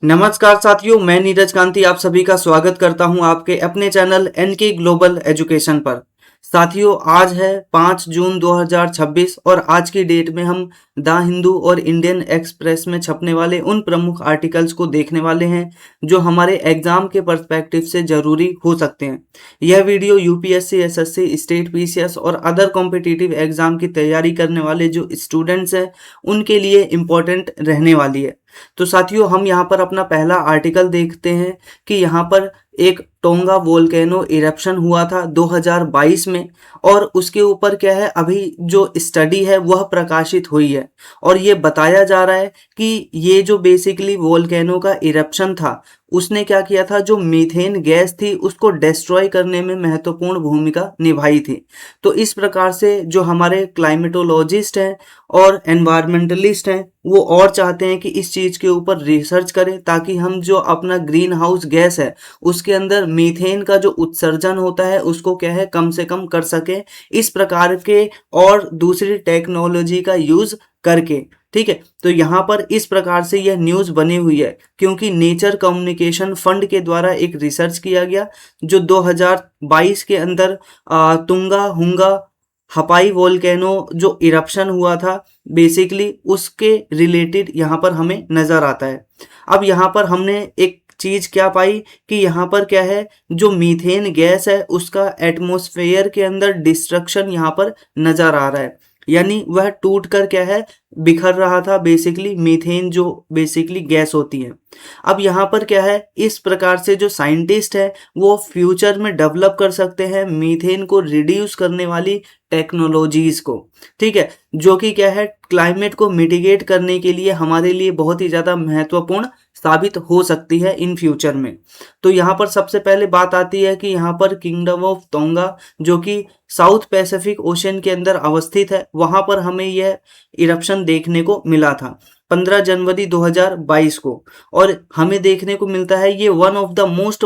नमस्कार साथियों, मैं नीरज कांति आप सभी का स्वागत करता हूं आपके अपने चैनल एनके ग्लोबल एजुकेशन पर। साथियों, आज है 5 जून 2026 और आज की डेट में हम द हिंदू और इंडियन एक्सप्रेस में छपने वाले उन प्रमुख आर्टिकल्स को देखने वाले हैं जो हमारे एग्जाम के पर्सपेक्टिव से जरूरी हो सकते हैं। यह video UPSC, SSC, state PCS और अदर कॉम्पिटिटिव एग्जाम की तैयारी करने वाले जो स्टूडेंट्स हैं उनके लिए इम्पोर्टेंट रहने वाली है। तो साथियों, हम यहाँ पर अपना पहला आर्टिकल देखते हैं कि यहाँ पर एक टोंगा वोल्केनो इरप्शन हुआ था 2022 में और उसके ऊपर क्या है, अभी जो स्टडी है वह प्रकाशित हुई है और ये बताया जा रहा है कि ये जो बेसिकली वोल्केनो का इरप्शन था उसने क्या किया था, जो मीथेन गैस थी उसको डिस्ट्रॉय करने में महत्वपूर्ण भूमिका निभाई थी। तो इस प्रकार से जो हमारे क्लाइमेटोलॉजिस्ट हैं और एनवायरमेंटलिस्ट हैं वो और चाहते हैं कि इस चीज़ के ऊपर रिसर्च करें ताकि हम जो अपना ग्रीन हाउस गैस है उसके अंदर मीथेन का जो उत्सर्जन होता है उसको क्या है कम से कम कर सके, इस प्रकार के और दूसरी टेक्नोलॉजी का यूज करके। ठीक है, तो यहाँ पर इस प्रकार से यह न्यूज़ बनी हुई है क्योंकि नेचर कम्युनिकेशन फंड के द्वारा एक रिसर्च किया गया जो 2022 के अंदर तुंगा हुंगा हपाई वोल्केनो जो इरप्शन हुआ था बेसिकली उसके रिलेटेड यहाँ पर हमें नज़र आता है। अब यहाँ पर हमने एक चीज क्या पाई कि यहाँ पर क्या है, जो मीथेन गैस है उसका एटमॉस्फेयर के अंदर डिस्ट्रक्शन यहाँ पर नजर आ रहा है, यानी वह टूट कर क्या है बिखर रहा था, बेसिकली मीथेन जो बेसिकली गैस होती है। अब यहाँ पर क्या है, इस प्रकार से जो साइंटिस्ट है वो फ्यूचर में डेवलप कर सकते हैं मीथेन को रिड्यूस करने वाली टेक्नोलॉजीज को। ठीक है, जो कि क्या है क्लाइमेट को मिटिगेट करने के लिए हमारे लिए बहुत ही ज़्यादा महत्वपूर्ण साबित हो सकती है इन फ्यूचर में। तो यहाँ पर सबसे पहले बात आती है कि यहाँ पर किंगडम ऑफ टोंगा जो कि साउथ पैसिफिक ओशन के अंदर अवस्थित है, वहाँ पर हमें यह इरप्शन देखने को मिला था 15 जनवरी 2022 को और हमें देखने को मिलता है ये one of the most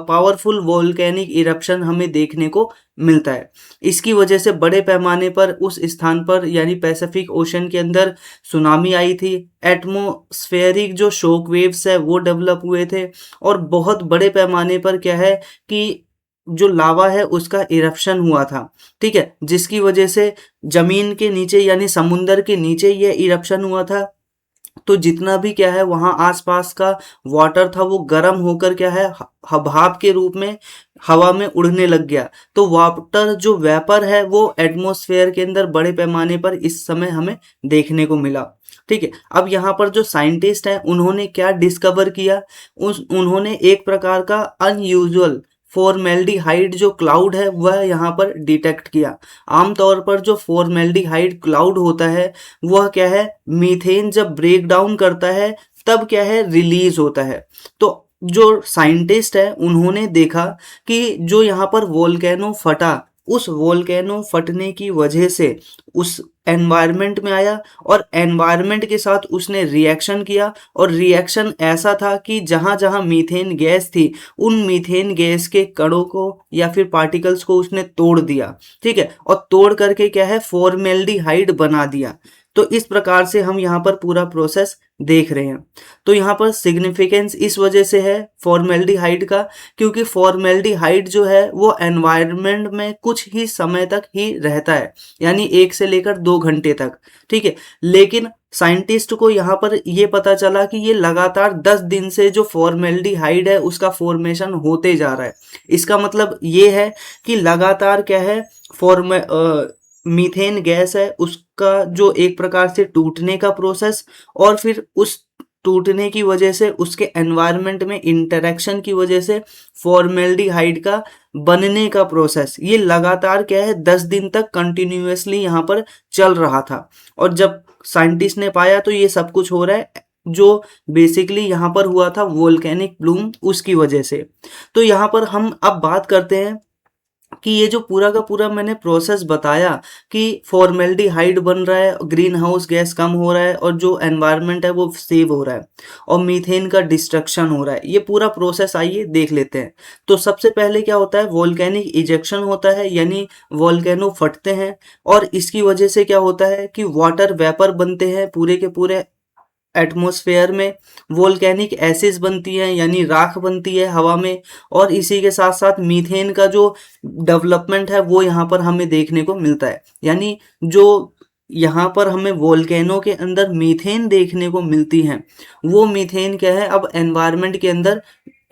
powerful volcanic eruption हमें देखने को मिलता है। इसकी वजह से बड़े पैमाने पर उस स्थान पर यानी पैसिफिक ओशन के अंदर सुनामी आई थी, एटमॉस्फेरिक जो शॉक वेव्स है वो डेवलप हुए थे और बहुत बड़े पैमाने पर क्या है कि जो लावा है उसका इरप्शन हुआ था। ठीक है, जिसकी वजह से जमीन के नीचे यानी समुंदर के नीचे यह इरप्शन हुआ था, तो जितना भी क्या है वहाँ आसपास का वाटर था वो गर्म होकर क्या है भाप के रूप में हवा में उड़ने लग गया। तो वाटर जो वेपर है वो एटमॉस्फेयर के अंदर बड़े पैमाने पर इस समय हमें देखने को मिला। ठीक है, अब यहाँ पर जो साइंटिस्ट हैं उन्होंने क्या डिस्कवर किया, उन्होंने एक प्रकार का अनयूजुअल फॉर्मेल्डिहाइड जो क्लाउड है वह यहाँ पर डिटेक्ट किया। आमतौर पर जो फॉर्मेल्डिहाइड क्लाउड होता है वह क्या है मीथेन जब ब्रेक डाउन करता है तब क्या है रिलीज होता है। तो जो साइंटिस्ट है उन्होंने देखा कि जो यहाँ पर वोल्केनो फटा, उस वोल्केनो फटने की वजह से उस एनवायरनमेंट में आया और एनवायरनमेंट के साथ उसने रिएक्शन किया और रिएक्शन ऐसा था कि जहां जहां मीथेन गैस थी उन मीथेन गैस के कणों को या फिर पार्टिकल्स को उसने तोड़ दिया। ठीक है, और तोड़ करके क्या है फॉर्मेल्डिहाइड बना दिया। तो इस प्रकार से हम यहाँ पर पूरा प्रोसेस देख रहे हैं। तो यहाँ पर सिग्निफिकेंस इस वजह से है फॉर्मेल्डिहाइड का क्योंकि फॉर्मेल्डिहाइड जो है वो एनवायरनमेंट में कुछ ही समय तक ही रहता है, यानी 1 से लेकर 2 घंटे तक। ठीक है, लेकिन साइंटिस्ट को यहाँ पर ये पता चला कि ये लगातार 10 दिन से जो फॉर्मेल्डिहाइड है उसका फॉर्मेशन होते जा रहा है। इसका मतलब ये है कि लगातार क्या है मीथेन गैस है उसका जो एक प्रकार से टूटने का प्रोसेस और फिर उस टूटने की वजह से उसके एनवायरनमेंट में इंटरेक्शन की वजह से फॉर्मेल्डिहाइड का बनने का प्रोसेस ये लगातार क्या है 10 दिन तक कंटिन्यूअसली यहाँ पर चल रहा था। और जब साइंटिस्ट ने पाया तो ये सब कुछ हो रहा है जो बेसिकली यहाँ पर हुआ था वोल्केनिक ब्लूम उसकी वजह से। तो यहाँ पर हम अब बात करते हैं कि ये जो पूरा का पूरा मैंने प्रोसेस बताया कि फॉर्मेल्डिहाइड बन रहा है, ग्रीन हाउस गैस कम हो रहा है और जो एनवायरनमेंट है वो सेव हो रहा है और मीथेन का डिस्ट्रक्शन हो रहा है, ये पूरा प्रोसेस आइए देख लेते हैं। तो सबसे पहले क्या होता है वोल्केनिक इजेक्शन होता है, यानी वोल्केनो फटते हैं और इसकी वजह से क्या होता है कि वाटर वेपर बनते हैं पूरे के पूरे एटमॉस्फेयर में वोल्केनिक एसिड बनती है, यानी राख बनती है हवा में, और इसी के साथ साथ मीथेन का जो डेवलपमेंट है वो यहाँ पर हमें देखने को मिलता है। यानी जो यहाँ पर हमें वोल्केनो के अंदर मीथेन देखने को मिलती है, वो मीथेन क्या है, अब एनवायरनमेंट के अंदर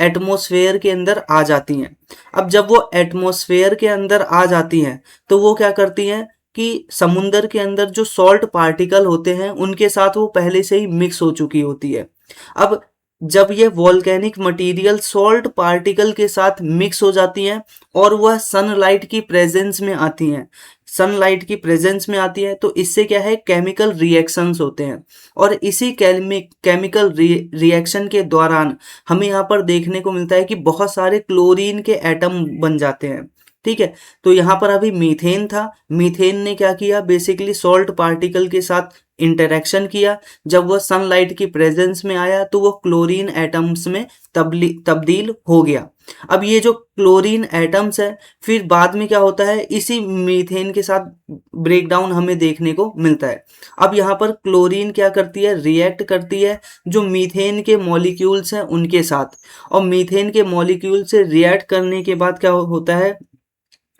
एटमॉस्फेयर के अंदर आ जाती हैं। अब जब वो एटमॉस्फेयर के अंदर आ जाती हैं तो वो क्या करती हैं कि समुंदर के अंदर जो सॉल्ट पार्टिकल होते हैं उनके साथ वो पहले से ही मिक्स हो चुकी होती है। अब जब ये वॉल्केनिक मटेरियल सॉल्ट पार्टिकल के साथ मिक्स हो जाती हैं और वह सनलाइट की प्रेजेंस में आती हैं, सनलाइट की प्रेजेंस में आती है तो इससे क्या है, केमिकल रिएक्शंस होते हैं, और इसी केमिकल रिएक्शन के दौरान हमें यहाँ पर देखने को मिलता है कि बहुत सारे क्लोरीन के एटम बन जाते हैं। ठीक है, तो यहाँ पर अभी मीथेन था, मीथेन ने क्या किया, बेसिकली सॉल्ट पार्टिकल के साथ इंटरेक्शन किया। जब वह सनलाइट की प्रेजेंस में आया तो वो क्लोरीन एटम्स में तब्दील हो गया। अब ये जो क्लोरीन एटम्स है फिर बाद में क्या होता है, इसी मीथेन के साथ ब्रेकडाउन हमें देखने को मिलता है। अब यहाँ पर क्लोरीन क्या करती है, रिएक्ट करती है जो मीथेन के मॉलिक्यूल्स हैं उनके साथ, और मीथेन के मॉलिक्यूल से रिएक्ट करने के बाद क्या होता है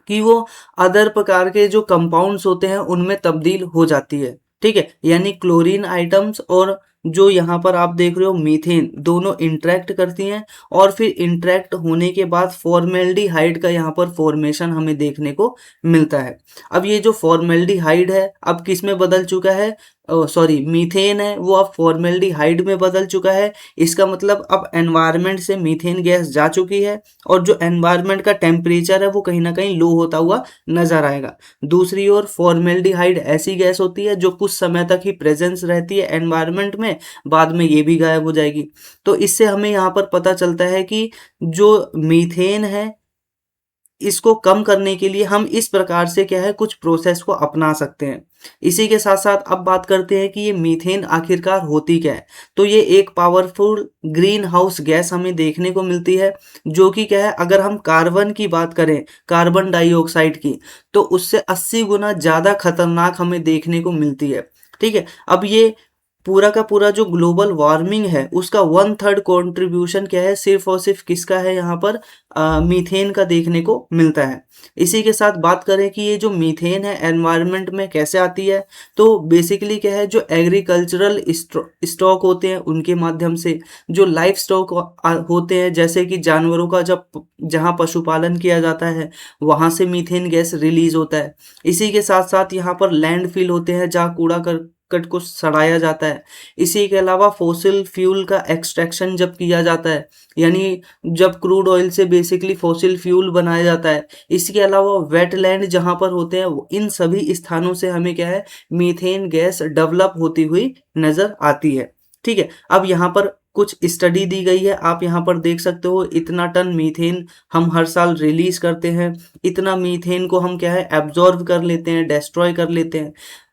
कि वो अदर प्रकार के जो कंपाउंड्स होते हैं उनमें तब्दील हो जाती है। ठीक है, यानी क्लोरीन आइटम्स और जो यहाँ पर आप देख रहे हो मीथेन, दोनों इंटरेक्ट करती हैं, और फिर इंटरेक्ट होने के बाद फॉर्मेल्डिहाइड का यहाँ पर फॉर्मेशन हमें देखने को मिलता है। अब ये जो फॉर्मेल्डिहाइड है अब किस में बदल चुका है, सॉरी मीथेन है वो अब फॉर्मेल्डिहाइड में बदल चुका है। इसका मतलब अब एनवायरनमेंट से मीथेन गैस जा चुकी है, और जो एनवायरनमेंट का टेम्परेचर है वो कहीं ना कहीं लो होता हुआ नजर आएगा। दूसरी ओर फॉर्मेल्डिहाइड ऐसी गैस होती है जो कुछ समय तक ही प्रेजेंस रहती है एनवायरनमेंट में, बाद में ये भी गायब हो जाएगी। तो इससे हमें यहाँ पर पता चलता है कि जो मीथेन है इसको कम करने के लिए हम इस प्रकार से क्या है, कुछ प्रोसेस को अपना सकते हैं। इसी के साथ साथ अब बात करते हैं कि ये मीथेन आखिरकार होती क्या है। तो ये एक पावरफुल ग्रीन हाउस गैस हमें देखने को मिलती है, जो कि क्या है, अगर हम कार्बन की बात करें, कार्बन डाइऑक्साइड की, तो उससे 80 गुना ज़्यादा खतरनाक हमें देखने को मिलती है। ठीक है, अब ये पूरा का पूरा जो ग्लोबल वार्मिंग है उसका 1/3 कंट्रीब्यूशन क्या है, सिर्फ और सिर्फ किसका है, यहाँ पर मीथेन का देखने को मिलता है। इसी के साथ बात करें कि ये जो मीथेन है एनवायरनमेंट में कैसे आती है, तो बेसिकली क्या है, जो एग्रीकल्चरल स्टॉक होते हैं उनके माध्यम से, जो लाइफ स्टॉक होते हैं जैसे कि जानवरों का जब जहाँ पशुपालन किया जाता है वहाँ से मीथेन गैस रिलीज होता है। इसी के साथ साथ यहाँ पर लैंडफिल होते हैं जहाँ कूड़ा करकट को सड़ाया जाता है। इसी के अलावा फॉसिल फ्यूल का एक्सट्रैक्शन जब किया जाता है, यानी जब क्रूड ऑयल से बेसिकली फॉसिल फ्यूल बनाया जाता है। इसके अलावा वेटलैंड जहाँ पर होते हैं इन सभी स्थानों से हमें क्या है, मीथेन गैस डेवलप होती हुई नजर आती है। ठीक है, अब यहाँ पर कुछ स्टडी दी गई है, आप यहाँ पर देख सकते हो, इतना टन मीथेन हम हर साल रिलीज करते हैं, इतना मीथेन को हम क्या है, एब्जॉर्ब कर लेते हैं, डिस्ट्रॉय कर लेते हैं।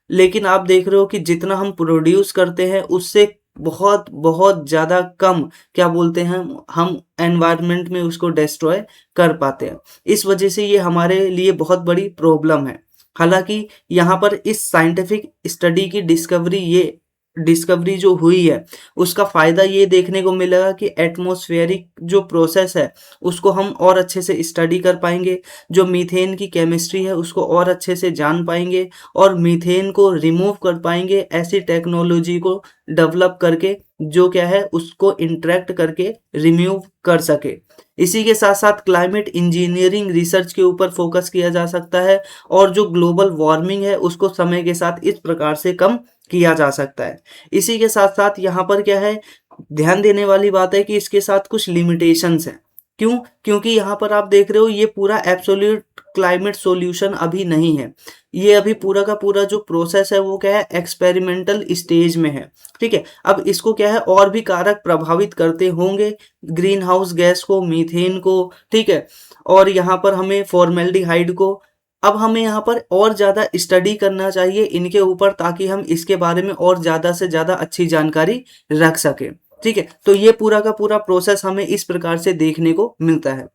लेकिन आप देख रहे हो कि जितना हम प्रोड्यूस करते हैं उससे बहुत बहुत ज़्यादा कम क्या बोलते हैं, हम एनवायरनमेंट में उसको डिस्ट्रॉय कर पाते हैं। इस वजह से ये हमारे लिए बहुत बड़ी प्रॉब्लम है। हालांकि यहाँ पर इस साइंटिफिक स्टडी की डिस्कवरी जो हुई है उसका फ़ायदा ये देखने को मिलेगा कि एटमॉस्फेरिक जो प्रोसेस है उसको हम और अच्छे से स्टडी कर पाएंगे, जो मीथेन की केमिस्ट्री है उसको और अच्छे से जान पाएंगे, और मीथेन को रिमूव कर पाएंगे ऐसी टेक्नोलॉजी को डेवलप करके जो क्या है उसको इंटरेक्ट करके रिमूव कर सके। इसी के साथ साथ क्लाइमेट इंजीनियरिंग रिसर्च के ऊपर फोकस किया जा सकता है, और जो ग्लोबल वार्मिंग है उसको समय के साथ इस प्रकार से कम किया जा सकता है। इसी के साथ साथ यहाँ पर क्या है, ध्यान देने वाली बात है कि इसके साथ कुछ लिमिटेशंस हैं। क्यों? क्योंकि यहाँ पर आप देख रहे हो ये पूरा एब्सोल्यूट क्लाइमेट सॉल्यूशन अभी नहीं है। ये अभी पूरा का पूरा जो प्रोसेस है वो क्या है, एक्सपेरिमेंटल स्टेज में है। ठीक है, अब इसको क्या है, और भी कारक प्रभावित करते होंगे, ग्रीन हाउस गैस को, मीथेन को, ठीक है, और यहाँ पर हमें फॉर्मेल्डिहाइड को। अब हमें यहाँ पर और ज़्यादा स्टडी करना चाहिए इनके ऊपर, ताकि हम इसके बारे में और ज़्यादा से ज़्यादा अच्छी जानकारी रख सकें। ठीक है, तो ये पूरा का पूरा प्रोसेस हमें इस प्रकार से देखने को मिलता है।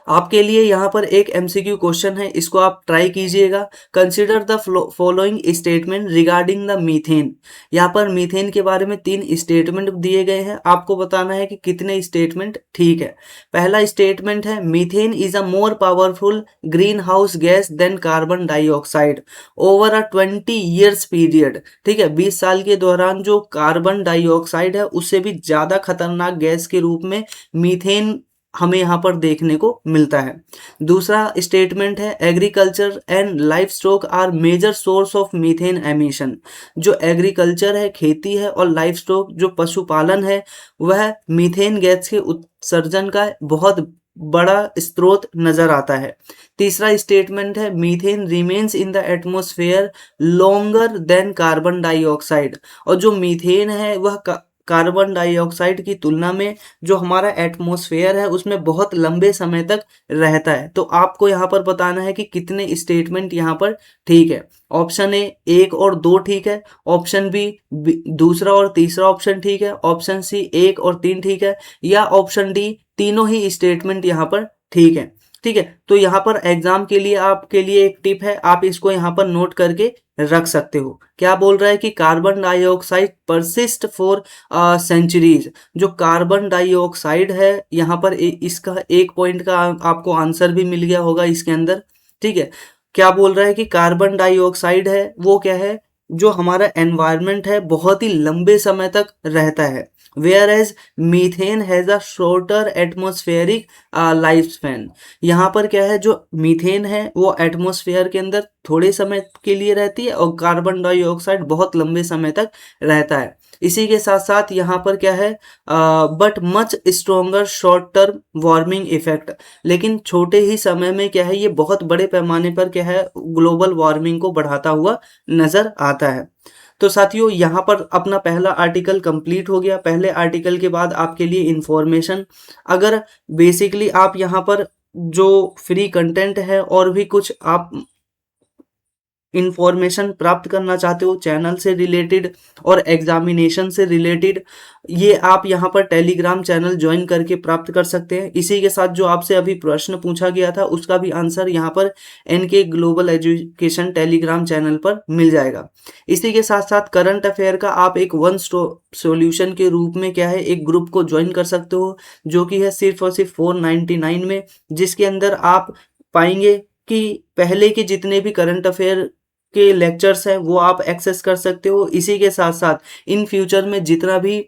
आपके लिए यहाँ पर एक एमसीक्यू क्वेश्चन है, इसको आप ट्राई कीजिएगा। Consider the following statement regarding the methane. यहाँ पर मीथेन के बारे में 3 स्टेटमेंट दिए गए हैं, आपको बताना है कि कितने स्टेटमेंट ठीक है। पहला स्टेटमेंट है methane is a more powerful greenhouse gas than carbon dioxide over a 20 years period. ठीक है, 20 साल के दौरान जो कार्बन डाइऑक्साइड है उससे भी ज्यादा खतरनाक गैस के रूप में मीथेन हमें यहाँ पर देखने को मिलता है। दूसरा स्टेटमेंट है agriculture and livestock are major source of methane emission. जो एग्रीकल्चर है, खेती है, और लाइफ स्टॉक जो पशुपालन है, वह मीथेन गैस के उत्सर्जन का बहुत बड़ा स्रोत नजर आता है। तीसरा स्टेटमेंट है methane remains in the atmosphere longer than carbon dioxide. और जो मीथेन है वह कार्बन डाइऑक्साइड की तुलना में जो हमारा एटमॉस्फेयर है उसमें बहुत लंबे समय तक रहता है। तो आपको यहाँ पर बताना है कि कितने स्टेटमेंट यहाँ पर ठीक है। ऑप्शन ए 1 और 2 ठीक है, ऑप्शन बी दूसरा और तीसरा ऑप्शन ठीक है, ऑप्शन सी 1 और 3 ठीक है, या ऑप्शन डी तीनों ही स्टेटमेंट यहाँ पर ठीक है। ठीक है, तो यहाँ पर एग्जाम के लिए आपके लिए एक टिप है, आप इसको यहाँ पर नोट करके रख सकते हो। क्या बोल रहा है कि carbon dioxide persist for centuries. जो कार्बन डाइऑक्साइड है यहाँ पर इसका 1 पॉइंट का आपको आंसर भी मिल गया होगा इसके अंदर। ठीक है, क्या बोल रहा है कि कार्बन डाइऑक्साइड है वो क्या है, जो हमारा एनवायरनमेंट है बहुत ही लंबे समय तक रहता है, whereas methane has a shorter atmospheric life span. यहाँ पर क्या है, जो मीथेन है वो एटमॉस्फेयर के अंदर थोड़े समय के लिए रहती है और कार्बन डाइऑक्साइड बहुत लंबे समय तक रहता है। इसी के साथ साथ यहाँ पर क्या है, but much stronger short term warming effect. लेकिन छोटे ही समय में क्या है, ये बहुत बड़े पैमाने पर क्या है ग्लोबल वार्मिंग को बढ़ाता हुआ नजर आता है। तो साथियों यहाँ पर अपना पहला आर्टिकल कंप्लीट हो गया। पहले आर्टिकल के बाद आपके लिए इंफॉर्मेशन, अगर बेसिकली आप यहाँ पर जो फ्री कंटेंट है और भी कुछ आप इंफॉर्मेशन प्राप्त करना चाहते हो चैनल से रिलेटेड और एग्जामिनेशन से रिलेटेड, ये आप यहाँ पर टेलीग्राम चैनल ज्वाइन करके प्राप्त कर सकते हैं। इसी के साथ जो आपसे अभी प्रश्न पूछा गया था उसका भी आंसर यहाँ पर NK global education Telegram channel पर मिल जाएगा। इसी के साथ साथ करंट अफेयर का आप एक वन स्टॉप सॉल्यूशन के रूप में क्या है एक ग्रुप को ज्वाइन कर सकते हो, जो कि है सिर्फ और सिर्फ 499 में, जिसके अंदर आप पाएंगे कि पहले के जितने भी करंट अफेयर के लेक्चर्स हैं वो आप एक्सेस कर सकते हो। इसी के साथ साथ इन फ्यूचर में जितना भी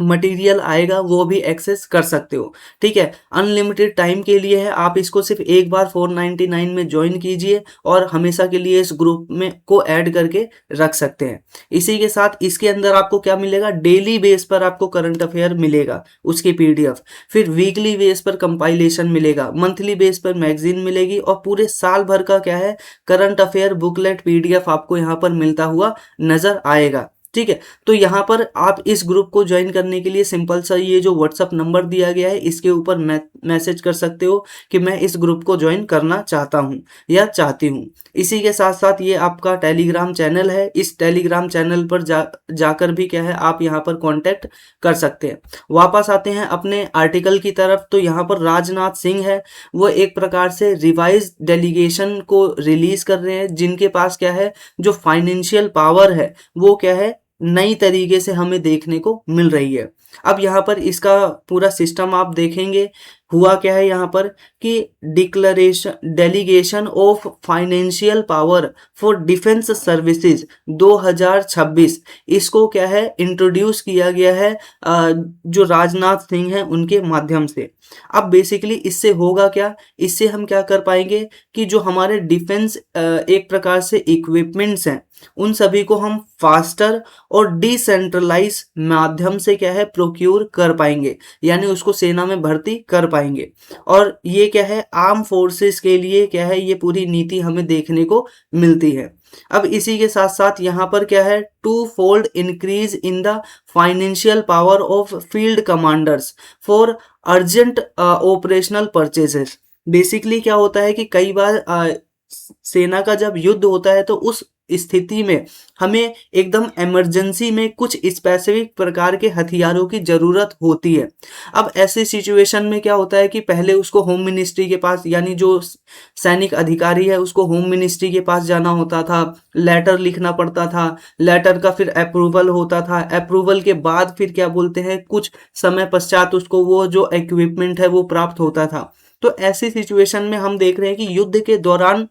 मटेरियल आएगा वो भी एक्सेस कर सकते हो। ठीक है, अनलिमिटेड टाइम के लिए है, आप इसको सिर्फ एक बार 499 में ज्वाइन कीजिए और हमेशा के लिए इस ग्रुप में को ऐड करके रख सकते हैं। इसी के साथ इसके अंदर आपको क्या मिलेगा, डेली बेस पर आपको करंट अफेयर मिलेगा उसकी पीडीएफ, फिर वीकली बेस पर कंपाइलेशन मिलेगा, मंथली बेस पर मैगजीन मिलेगी, और पूरे साल भर का क्या है करंट अफेयर बुकलेट पीडीएफ आपको यहाँ पर मिलता हुआ नजर आएगा। ठीक है, तो यहाँ पर आप इस ग्रुप को ज्वाइन करने के लिए सिंपल सा ये जो व्हाट्सअप नंबर दिया गया है इसके ऊपर मैसेज कर सकते हो कि मैं इस ग्रुप को ज्वाइन करना चाहता हूँ या चाहती हूँ। इसी के साथ साथ ये आपका टेलीग्राम चैनल है, इस टेलीग्राम चैनल पर जाकर भी क्या है आप यहाँ पर कांटेक्ट कर सकते हैं। वापस आते हैं अपने आर्टिकल की तरफ। तो यहाँ पर राजनाथ सिंह है वो एक प्रकार से रिवाइज डेलीगेशन को रिलीज कर रहे हैं, जिनके पास क्या है जो फाइनेंशियल पावर है वो क्या है नई तरीके से हमें देखने को मिल रही है। अब यहाँ पर इसका पूरा सिस्टम आप देखेंगे, हुआ क्या है यहाँ पर कि declaration delegation of financial power for defence services 2026, इसको क्या है इंट्रोड्यूस किया गया है जो राजनाथ सिंह हैं उनके माध्यम से। अब बेसिकली इससे होगा क्या, इससे हम क्या कर पाएंगे कि जो हमारे डिफेंस एक प्रकार से इक्विपमेंट्स हैं उन सभी को हम फास्टर और डिसेंट्रलाइज माध्यम से क्या है प्रोक्योर कर पाएंगे, यानी उसको सेना में भर्ती कर पाएंगे। और ये क्या है आर्म फोर्सेस के लिए क्या है ये पूरी नीति हमें देखने को मिलती है। अब इसी के साथ साथ यहाँ पर क्या है 2-fold increase in the financial power of field commanders for urgent operational purchases. Basically क्या होता है कि कई बार सेना का जब युद्ध होता है तो उस स्थिति में हमें एकदम इमरजेंसी में कुछ स्पेसिफिक प्रकार के हथियारों की जरूरत होती है। अब ऐसे सिचुएशन में क्या होता है कि पहले उसको होम मिनिस्ट्री के पास, यानी जो सैनिक अधिकारी है उसको होम मिनिस्ट्री के पास जाना होता था, लेटर लिखना पड़ता था, लेटर का फिर अप्रूवल होता था, अप्रूवल के बाद फिर क्या बोलते हैं कुछ समय पश्चात उसको वो जो इक्विपमेंट है वो प्राप्त होता था। तो ऐसी सिचुएशन में हम देख रहे हैं कि युद्ध के दौरान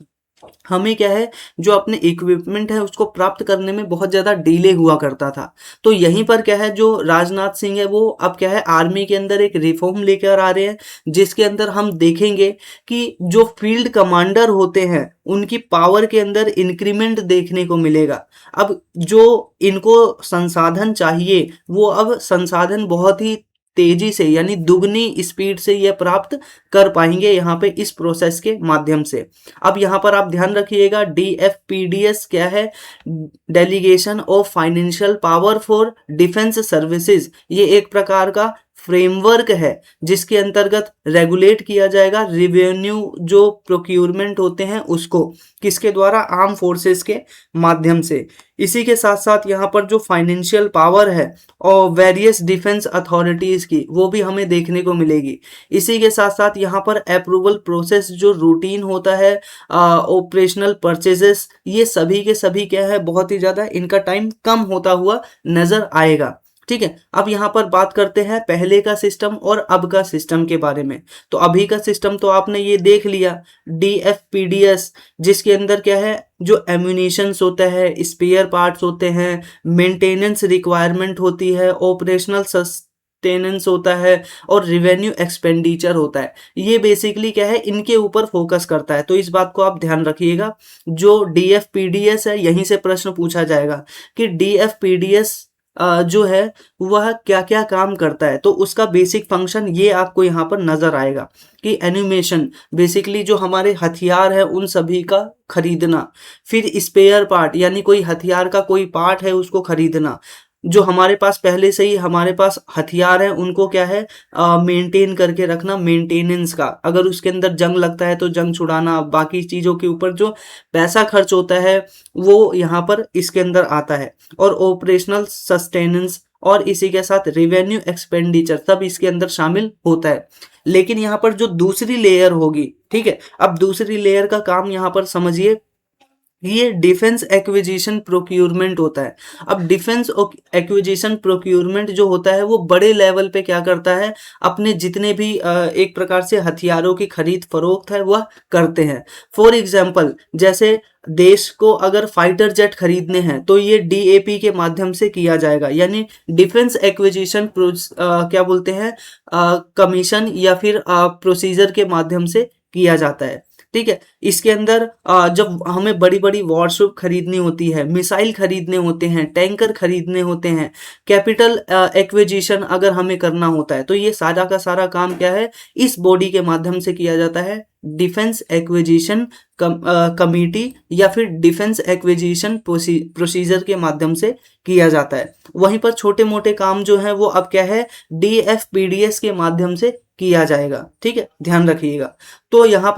हमें क्या है, जो अपने इक्विपमेंट है उसको प्राप्त करने में बहुत ज़्यादा डिले हुआ करता था। तो यहीं पर क्या है, जो राजनाथ सिंह है वो अब क्या है आर्मी के अंदर एक रिफॉर्म लेकर आ रहे हैं, जिसके अंदर हम देखेंगे कि जो फील्ड कमांडर होते हैं उनकी पावर के अंदर इंक्रीमेंट देखने को मिलेगा। अब जो इनको संसाधन चाहिए वो अब संसाधन बहुत ही तेजी से यानी दुगनी स्पीड से ये प्राप्त कर पाएंगे यहाँ पे इस प्रोसेस के माध्यम से। अब यहाँ पर आप ध्यान रखिएगा, DFPDS क्या है, delegation of financial power for defence services. ये एक प्रकार का फ्रेमवर्क है जिसके अंतर्गत रेगुलेट किया जाएगा रेवेन्यू जो प्रोक्यूरमेंट होते हैं उसको, किसके द्वारा, आर्म फोर्सेस के माध्यम से। इसी के साथ साथ यहाँ पर जो फाइनेंशियल पावर है और वेरियस डिफेंस अथॉरिटीज की वो भी हमें देखने को मिलेगी। इसी के साथ साथ यहाँ पर अप्रूवल प्रोसेस जो रूटीन होता है, ऑपरेशनल परचेजेस, ये सभी के सभी क्या है बहुत ही ज़्यादा इनका टाइम कम होता हुआ नजर आएगा। ठीक है, अब यहाँ पर बात करते हैं पहले का सिस्टम और अब का सिस्टम के बारे में। तो अभी का सिस्टम तो आपने ये देख लिया, DFPDS, जिसके अंदर क्या है जो एम्यूनिशंस होता है, स्पेयर पार्ट्स होते हैं, मेंटेनेंस रिक्वायरमेंट होती है, ऑपरेशनल सस्टेनेंस होता है और रिवेन्यू एक्सपेंडिचर होता है। ये बेसिकली क्या है इनके ऊपर फोकस करता है। तो इस बात को आप ध्यान रखिएगा, जो DFPDS है यहीं से प्रश्न पूछा जाएगा कि DFPDS जो है वह क्या क्या काम करता है। तो उसका बेसिक फंक्शन ये आपको यहाँ पर नजर आएगा कि एनिमेशन, बेसिकली जो हमारे हथियार है उन सभी का खरीदना, फिर स्पेयर पार्ट यानी कोई हथियार का कोई पार्ट है उसको खरीदना, जो हमारे पास पहले से ही हमारे पास हथियार है उनको क्या है मेंटेन करके रखना, मेंटेनेंस का, अगर उसके अंदर जंग लगता है तो जंग छुड़ाना, बाकी चीज़ों के ऊपर जो पैसा खर्च होता है वो यहाँ पर इसके अंदर आता है, और ऑपरेशनल सस्टेनेंस और इसी के साथ रिवेन्यू एक्सपेंडिचर सब इसके अंदर शामिल होता है। लेकिन यहाँ पर जो दूसरी लेयर होगी, ठीक है, अब दूसरी लेयर का काम यहाँ पर समझिए, ये डिफेंस एक्विजिशन प्रोक्यूरमेंट होता है। अब डिफेंस एक्विजिशन प्रोक्यूरमेंट जो होता है वो बड़े लेवल पे क्या करता है, अपने जितने भी एक प्रकार से हथियारों की खरीद फरोख्त है वह करते हैं। फॉर एग्जांपल, जैसे देश को अगर फाइटर जेट खरीदने हैं तो ये DAP के माध्यम से किया जाएगा, यानी डिफेंस एक्विजिशन क्या बोलते हैं कमीशन या फिर प्रोसीजर के माध्यम से किया जाता है। ठीक है, इसके अंदर जब हमें बड़ी बड़ी वॉरशिप खरीदनी होती है, मिसाइल खरीदने होते हैं, टैंकर खरीदने होते हैं, कैपिटल एक्विजिशन अगर हमें करना होता है, तो ये सारा का सारा काम क्या है इस बॉडी के माध्यम से किया जाता है, डिफेंस एक्विजिशन कमिटी या फिर डिफेंस एक्विजिशन प्रोसीजर के माध्यम से किया जाता है। वहीं पर छोटे मोटे काम जो है वो अब क्या है DFPDS के माध्यम से किया जाएगा। ठीक है, ध्यान रखिएगा। तो यहाँ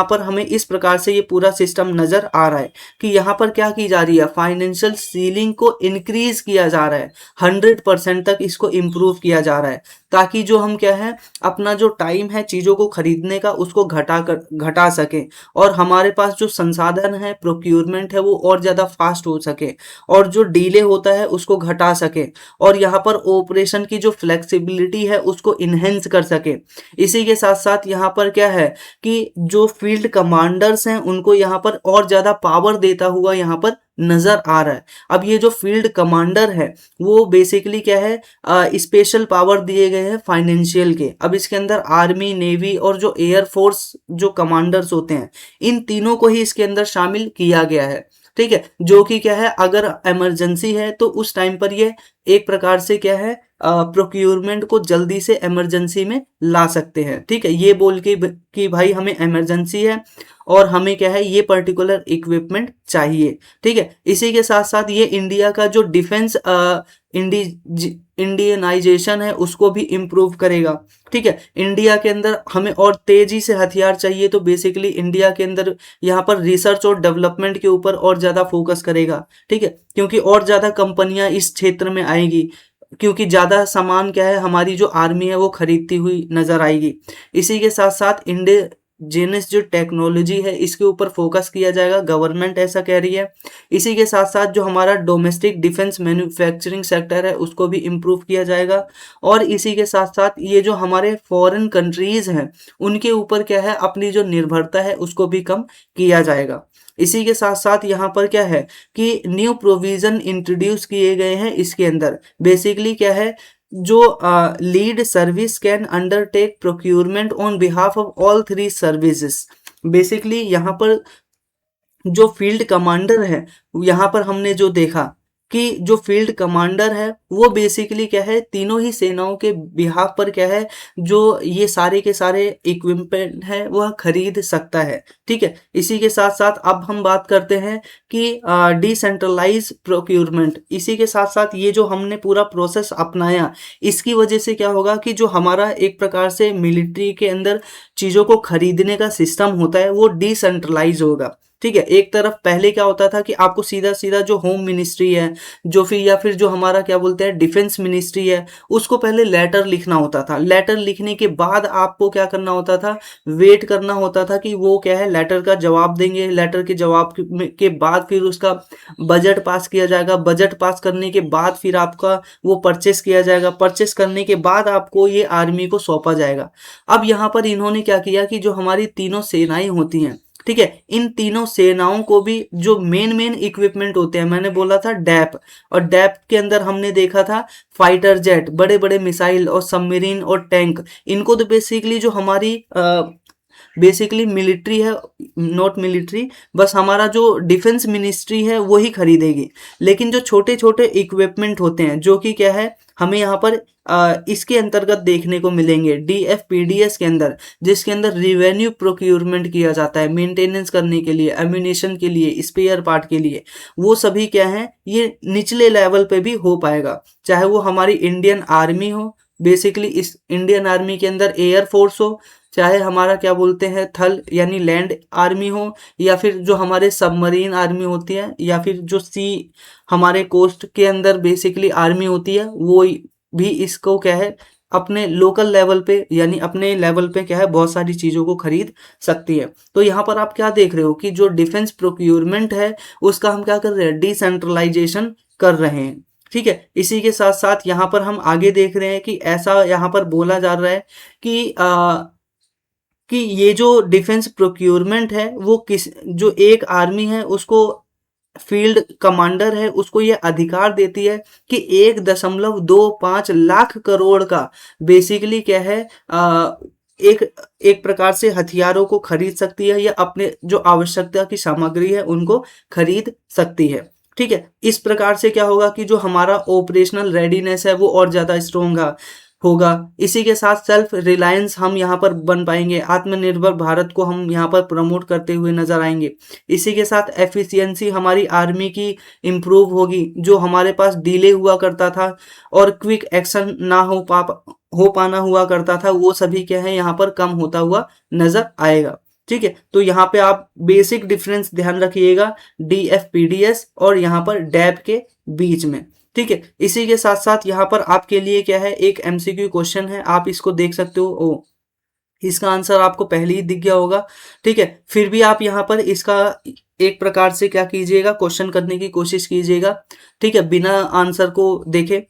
पर हमें इस प्रकार से ये पूरा सिस्टम नजर आ रहा है कि यहाँ पर क्या की जा रही है, फाइनेंशियल सीलिंग को इंक्रीज किया जा रहा है, 100% तक इसको इम्प्रूव किया जा रहा है, ताकि जो हम क्या है अपना जो टाइम है चीज़ों को खरीदने का उसको घटा सकें, और हमारे पास जो संसाधन है प्रोक्यूरमेंट है वो और ज़्यादा फास्ट हो सके, और जो डिले होता है उसको घटा सके, और यहाँ पर ऑपरेशन की जो फ्लेक्सिबिलिटी है उसको इन्हेंस कर सके। इसी के साथ साथ यहाँ पर क्या है कि जो फील्ड कमांडर्स हैं उनको यहाँ पर और ज़्यादा पावर देता हुआ यहाँ पर नजर आ रहा है। अब ये जो फील्ड कमांडर है वो बेसिकली क्या है स्पेशल पावर दिए गए हैं फाइनेंशियल के। अब इसके अंदर आर्मी, नेवी और जो एयर फोर्स जो कमांडर्स होते हैं इन तीनों को ही इसके अंदर शामिल किया गया है। ठीक है, जो कि क्या है अगर इमरजेंसी है तो उस टाइम पर ये एक प्रकार से क्या है प्रोक्यूरमेंट को जल्दी से इमरजेंसी में ला सकते हैं। ठीक है, ये बोल के कि भाई हमें इमरजेंसी है और हमें क्या है, ये पर्टिकुलर इक्विपमेंट चाहिए। ठीक है, इसी के साथ साथ ये इंडिया का जो डिफेंस इंडियनाइजेशन है उसको भी इम्प्रूव करेगा। ठीक है, इंडिया के अंदर हमें और तेजी से हथियार चाहिए तो बेसिकली इंडिया के अंदर यहाँ पर रिसर्च और डेवलपमेंट के ऊपर और ज़्यादा फोकस करेगा। ठीक है, क्योंकि और ज़्यादा कंपनियां इस क्षेत्र में आएगी, क्योंकि ज़्यादा सामान क्या है, हमारी जो आर्मी है वो खरीदती हुई नजर आएगी। इसी के साथ साथ इंडिजिनस जो टेक्नोलॉजी है इसके ऊपर फोकस किया जाएगा, गवर्नमेंट ऐसा कह रही है। इसी के साथ साथ जो हमारा डोमेस्टिक डिफेंस मैन्युफैक्चरिंग सेक्टर है उसको भी इम्प्रूव किया जाएगा। और इसी के साथ साथ ये जो हमारे फॉरेन कंट्रीज हैं उनके ऊपर क्या है, अपनी जो निर्भरता है उसको भी कम किया जाएगा। इसी के साथ साथ यहाँ पर क्या है कि न्यू प्रोविजन इंट्रोड्यूस किए गए हैं इसके अंदर। बेसिकली क्या है, जो lead service can undertake procurement on behalf of all three services. Basically यहाँ पर जो फील्ड कमांडर है, यहाँ पर हमने जो देखा कि जो फील्ड कमांडर है वो बेसिकली क्या है, तीनों ही सेनाओं के बिहाफ पर क्या है, जो ये सारे के सारे इक्विपमेंट है वह खरीद सकता है। ठीक है, इसी के साथ साथ अब हम बात करते हैं कि डिसेंट्रलाइज प्रोक्यूरमेंट। इसी के साथ साथ ये जो हमने पूरा प्रोसेस अपनाया इसकी वजह से क्या होगा कि जो हमारा एक प्रकार से मिलिट्री के अंदर चीज़ों को खरीदने का सिस्टम होता है वो डिसेंट्रलाइज होगा। ठीक है, एक तरफ पहले क्या होता था कि आपको सीधा सीधा जो होम मिनिस्ट्री है, जो फिर या फिर जो हमारा क्या बोलते हैं डिफेंस मिनिस्ट्री है, उसको पहले लेटर लिखना होता था। लेटर लिखने के बाद आपको क्या करना होता था, वेट करना होता था कि वो क्या है लेटर का जवाब देंगे। लेटर के जवाब के बाद फिर उसका बजट पास किया जाएगा। बजट पास करने के बाद फिर आपका वो परचेस किया जाएगा। परचेस करने के बाद आपको ये आर्मी को सौंपा जाएगा। अब यहाँ पर इन्होंने क्या किया कि जो हमारी तीनों सेनाएं होती हैं, ठीक है, इन तीनों सेनाओं को भी जो मेन मेन इक्विपमेंट होते हैं, मैंने बोला था डैप, और डैप के अंदर हमने देखा था फाइटर जेट, बड़े बड़े मिसाइल और सबमरीन और टैंक, इनको तो बेसिकली जो हमारी बेसिकली मिलिट्री है, नॉट मिलिट्री, बस हमारा जो डिफेंस मिनिस्ट्री है वही खरीदेगी। लेकिन जो छोटे छोटे इक्विपमेंट होते हैं जो कि क्या है, हमें यहाँ पर इसके अंतर्गत देखने को मिलेंगे DFPDS के अंदर, जिसके अंदर रिवेन्यू प्रोक्यूरमेंट किया जाता है मेंटेनेंस करने के लिए, एम्यूनेशन के लिए, स्पेयर पार्ट के लिए। वो सभी क्या है, ये निचले लेवल पे भी हो पाएगा, चाहे वो हमारी इंडियन आर्मी हो, बेसिकली इस इंडियन आर्मी के अंदर एयर फोर्स हो, चाहे हमारा क्या बोलते हैं थल यानी लैंड आर्मी हो, या फिर जो हमारे सबमरीन आर्मी होती है, या फिर जो सी हमारे कोस्ट के अंदर बेसिकली आर्मी होती है, वो भी इसको क्या है अपने लोकल लेवल पे यानी अपने लेवल पे क्या है बहुत सारी चीज़ों को खरीद सकती है। तो यहाँ पर आप क्या देख रहे हो कि जो डिफेंस प्रोक्यूरमेंट है उसका हम क्या कर रहे हैं, डिसेंट्रलाइजेशन कर रहे हैं। ठीक है, इसी के साथ साथ यहाँ पर हम आगे देख रहे हैं कि ऐसा यहाँ पर बोला जा रहा है कि ये जो डिफेंस प्रोक्यूरमेंट है वो किस जो एक आर्मी है उसको फील्ड कमांडर है उसको ये अधिकार देती है कि 1.25 लाख करोड़ का बेसिकली क्या है एक एक प्रकार से हथियारों को खरीद सकती है, या अपने जो आवश्यकता की सामग्री है उनको खरीद सकती है। ठीक है, इस प्रकार से क्या होगा कि जो हमारा ऑपरेशनल रेडीनेस है वो और ज़्यादा स्ट्रोंग होगा। इसी के साथ सेल्फ रिलायंस हम यहाँ पर बन पाएंगे, आत्मनिर्भर भारत को हम यहाँ पर प्रमोट करते हुए नजर आएंगे। इसी के साथ एफिशिएंसी हमारी आर्मी की इम्प्रूव होगी, जो हमारे पास डिले हुआ करता था और क्विक एक्शन ना हो पाना हुआ करता था, वो सभी क्या है यहाँ पर कम होता हुआ नजर आएगा। ठीक है, तो यहाँ पे आप बेसिक डिफरेंस ध्यान रखिएगा DFPDS और यहाँ पर डैप के बीच में। ठीक है, इसी के साथ साथ यहाँ पर आपके लिए क्या है एक MCQ क्वेश्चन है, आप इसको देख सकते हो। इसका आंसर आपको पहले ही दिख गया होगा। ठीक है, फिर भी आप यहाँ पर इसका एक प्रकार से क्या कीजिएगा, क्वेश्चन करने की कोशिश कीजिएगा। ठीक है, बिना आंसर को देखे।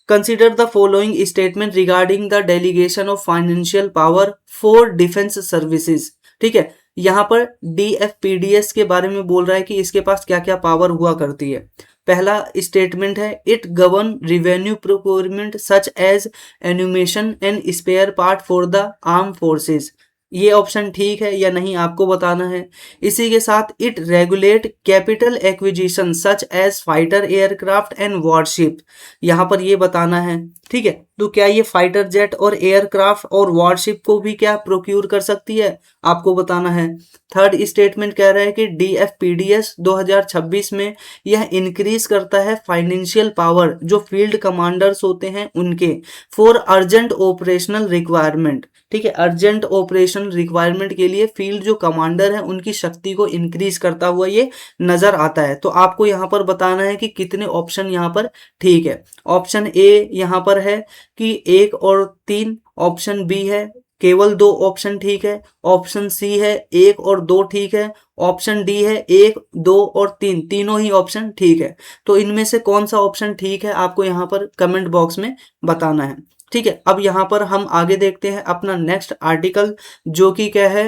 Consider the following statement regarding the delegation of financial power for defence services. ठीक है, यहाँ पर DFPDS के बारे में बोल रहा है कि इसके पास क्या क्या पावर हुआ करती है। पहला स्टेटमेंट है it govern revenue procurement such as ammunition and spare part for the arm forces. ये ऑप्शन ठीक है या नहीं आपको बताना है। इसी के साथ it regulate capital acquisition such as fighter aircraft and warship, यहाँ पर ये बताना है। ठीक है, तो क्या ये फाइटर जेट और एयरक्राफ्ट और वॉरशिप को भी क्या प्रोक्यूर कर सकती है, आपको बताना है। थर्ड स्टेटमेंट कह रहा है कि DFPDS 2026 में यह इंक्रीज करता है फाइनेंशियल पावर जो फील्ड कमांडर्स होते हैं उनके फॉर अर्जेंट ऑपरेशनल रिक्वायरमेंट। ठीक है, अर्जेंट ऑपरेशनल रिक्वायरमेंट के लिए फील्ड जो कमांडर है उनकी शक्ति को इंक्रीज करता हुआ ये नजर आता है। तो आपको यहाँ पर बताना है कि कितने ऑप्शन यहाँ पर ठीक है। ऑप्शन ए यहाँ पर है कि 1 और 3, ऑप्शन बी है केवल 2 ऑप्शन ठीक है, ऑप्शन सी है 1 और 2 ठीक है, ऑप्शन डी है 1, 2 और 3, तीनों ही ऑप्शन ठीक है। तो इनमें से कौन सा ऑप्शन ठीक है आपको यहाँ पर कमेंट बॉक्स में बताना है। ठीक है, अब यहाँ पर हम आगे देखते हैं अपना नेक्स्ट आर्टिकल, जो कि क्या है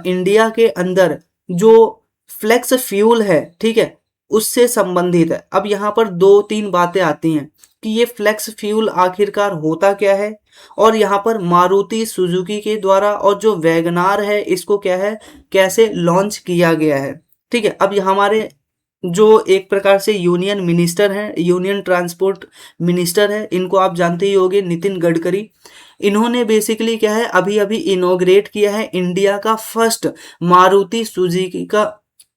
इंडिया के अंदर जो फ्लेक्स फ्यूल है, ठीक है, उससे संबंधित है। अब यहाँ पर 2-3 बातें आती हैं कि ये फ्लेक्स फ्यूल आखिरकार होता क्या है, और यहाँ पर मारुति सुजुकी के द्वारा और जो वैगनार है इसको क्या है कैसे लॉन्च किया गया है। ठीक है, अब हमारे जो एक प्रकार से यूनियन मिनिस्टर हैं, यूनियन ट्रांसपोर्ट मिनिस्टर है, इनको आप जानते ही होंगे, नितिन गडकरी। इन्होंने बेसिकली क्या है अभी अभी इनॉग्रेट किया है इंडिया का फर्स्ट मारुति सुजुकी का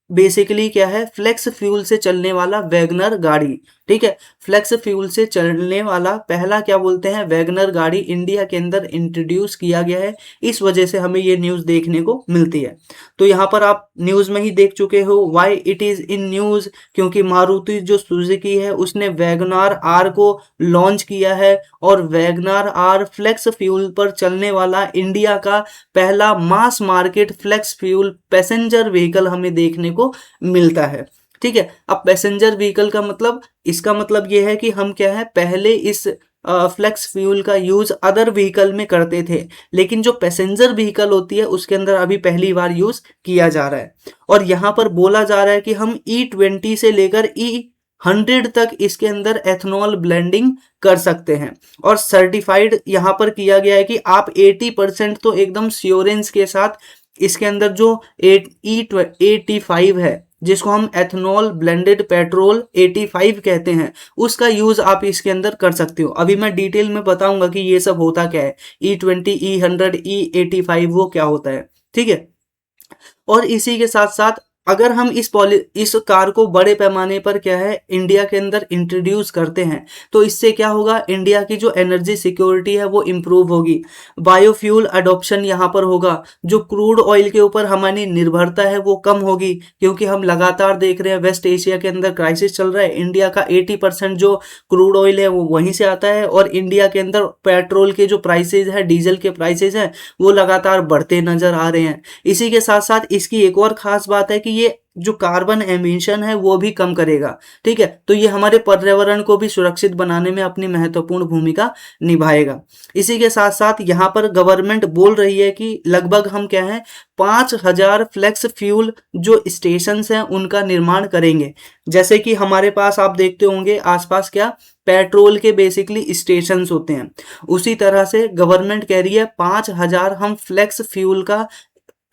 बेसिकली क्या है फ्लेक्स फ्यूल से चलने वाला वैगनर गाड़ी। ठीक है, फ्लेक्स फ्यूल से चलने वाला पहला क्या बोलते हैं वैगनर गाड़ी इंडिया के अंदर इंट्रोड्यूस किया गया है, इस वजह से हमें ये न्यूज़ देखने को मिलती है। तो यहाँ पर आप न्यूज़ में ही देख चुके हो why it is in news, क्योंकि मारुति जो सुजुकी है उसने वैगनार आर को लॉन्च किया है, और वैगनार आर फ्लेक्स फ्यूल पर चलने वाला इंडिया का पहला mass market flex fuel passenger vehicle हमें देखने को मिलता है। ठीक है, अब पैसेंजर व्हीकल का मतलब, इसका मतलब ये है कि हम क्या है पहले इस फ्लेक्स फ्यूल का यूज अदर व्हीकल में करते थे, लेकिन जो पैसेंजर व्हीकल होती है उसके अंदर अभी पहली बार यूज किया जा रहा है। और यहाँ पर बोला जा रहा है कि हम E20 से लेकर E100 तक इसके अंदर एथनॉल ब्लेंडिंग कर सकते हैं, और सर्टिफाइड यहाँ पर किया गया है कि आप 80% तो एकदम श्योरेंस के साथ इसके अंदर जो E85 है, जिसको हम एथनॉल ब्लेंडेड पेट्रोल 85 कहते हैं, उसका यूज आप इसके अंदर कर सकते हो। अभी मैं डिटेल में बताऊंगा कि ये सब होता क्या है, E20, E100, E85 वो क्या होता है। ठीक है, और इसी के साथ साथ अगर हम इस कार को बड़े पैमाने पर क्या है इंडिया के अंदर इंट्रोड्यूस करते हैं, तो इससे क्या होगा, इंडिया की जो एनर्जी सिक्योरिटी है वो इम्प्रूव होगी, बायोफ्यूल अडॉप्शन यहाँ पर होगा, जो क्रूड ऑयल के ऊपर हमारी निर्भरता है वो कम होगी, क्योंकि हम लगातार देख रहे हैं वेस्ट एशिया के अंदर क्राइसिस चल रहा है, इंडिया का 80% जो क्रूड ऑयल है वो वहीं से आता है, और इंडिया के अंदर पेट्रोल के जो प्राइसेज है, डीजल के प्राइसेज हैं वो लगातार बढ़ते नजर आ रहे हैं। इसी के साथ साथ इसकी एक और खास बात है कि ये जो कार्बन एमिशन है वो भी कम करेगा। ठीक है, तो ये हमारे पर्यावरण को भी सुरक्षित बनाने में अपनी महत्वपूर्ण भूमिका निभाएगा। इसी के साथ साथ यहाँ पर गवर्नमेंट बोल रही है कि लगभग हम क्या है 5000 फ्लेक्स फ्यूल जो स्टेशंस हैं उनका निर्माण करेंगे। जैसे कि हमारे पास आप देखते होंगे आसपास क्या पेट्रोल के बेसिकली स्टेशंस होते हैं, उसी तरह से गवर्नमेंट कह रही है 5000 हम फ्लेक्स फ्यूल का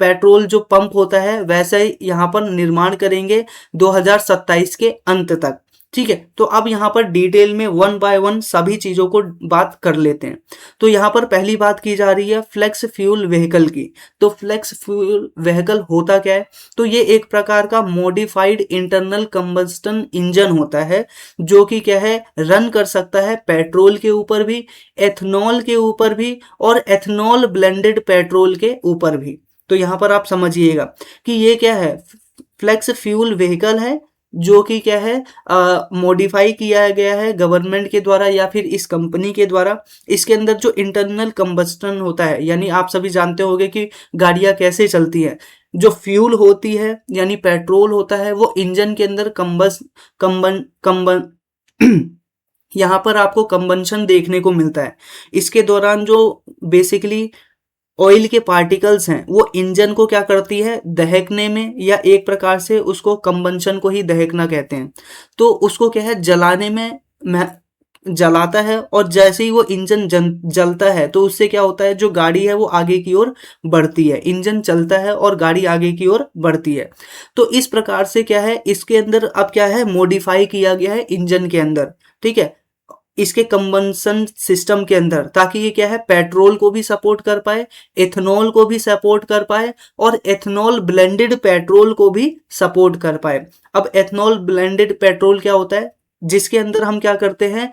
पेट्रोल जो पंप होता है वैसे ही यहाँ पर निर्माण करेंगे 2027 के अंत तक। ठीक है, तो अब यहाँ पर डिटेल में 1 बाय 1 सभी चीज़ों को बात कर लेते हैं। तो यहाँ पर पहली बात की जा रही है फ्लेक्स फ्यूल व्हीकल की। तो फ्लेक्स फ्यूल व्हीकल होता क्या है, तो ये एक प्रकार का मॉडिफाइड इंटरनल कंबस्टन इंजन होता है, जो कि क्या है रन कर सकता है पेट्रोल के ऊपर भी, एथनॉल के ऊपर भी, और एथनॉल ब्लेंडेड पेट्रोल के ऊपर भी। तो यहाँ पर आप समझिएगा कि ये क्या है फ्लेक्स फ्यूल व्हीकल है, जो कि क्या है मॉडिफाई किया गया है गवर्नमेंट के द्वारा या फिर इस कंपनी के द्वारा। इसके अंदर जो इंटरनल कंबस्टन होता है, यानी आप सभी जानते होंगे कि गाड़ियां कैसे चलती हैं, जो फ्यूल होती है यानी पेट्रोल होता है वो इंजन के अंदर कंबन यहाँ पर आपको कंबंशन देखने को मिलता है। इसके दौरान जो बेसिकली ऑयल के पार्टिकल्स हैं वो इंजन को क्या करती है दहकने में, या एक प्रकार से उसको कंबंशन को ही दहकना कहते हैं। तो उसको क्या है जलाने में जलाता है, और जैसे ही वो इंजन जलता है तो उससे क्या होता है जो गाड़ी है वो आगे की ओर बढ़ती है, इंजन चलता है और गाड़ी आगे की ओर बढ़ती है। तो इस प्रकार से क्या है इसके अंदर अब क्या है मॉडिफाई किया गया है इंजन के अंदर। ठीक है, इसके कंबंशन सिस्टम के अंदर, ताकि ये क्या है, पेट्रोल को भी सपोर्ट कर पाए, एथेनॉल को भी सपोर्ट कर पाए और एथेनॉल ब्लेंडेड पेट्रोल को भी सपोर्ट कर पाए। अब एथेनॉल ब्लेंडेड पेट्रोल क्या होता है, जिसके अंदर हम क्या करते हैं,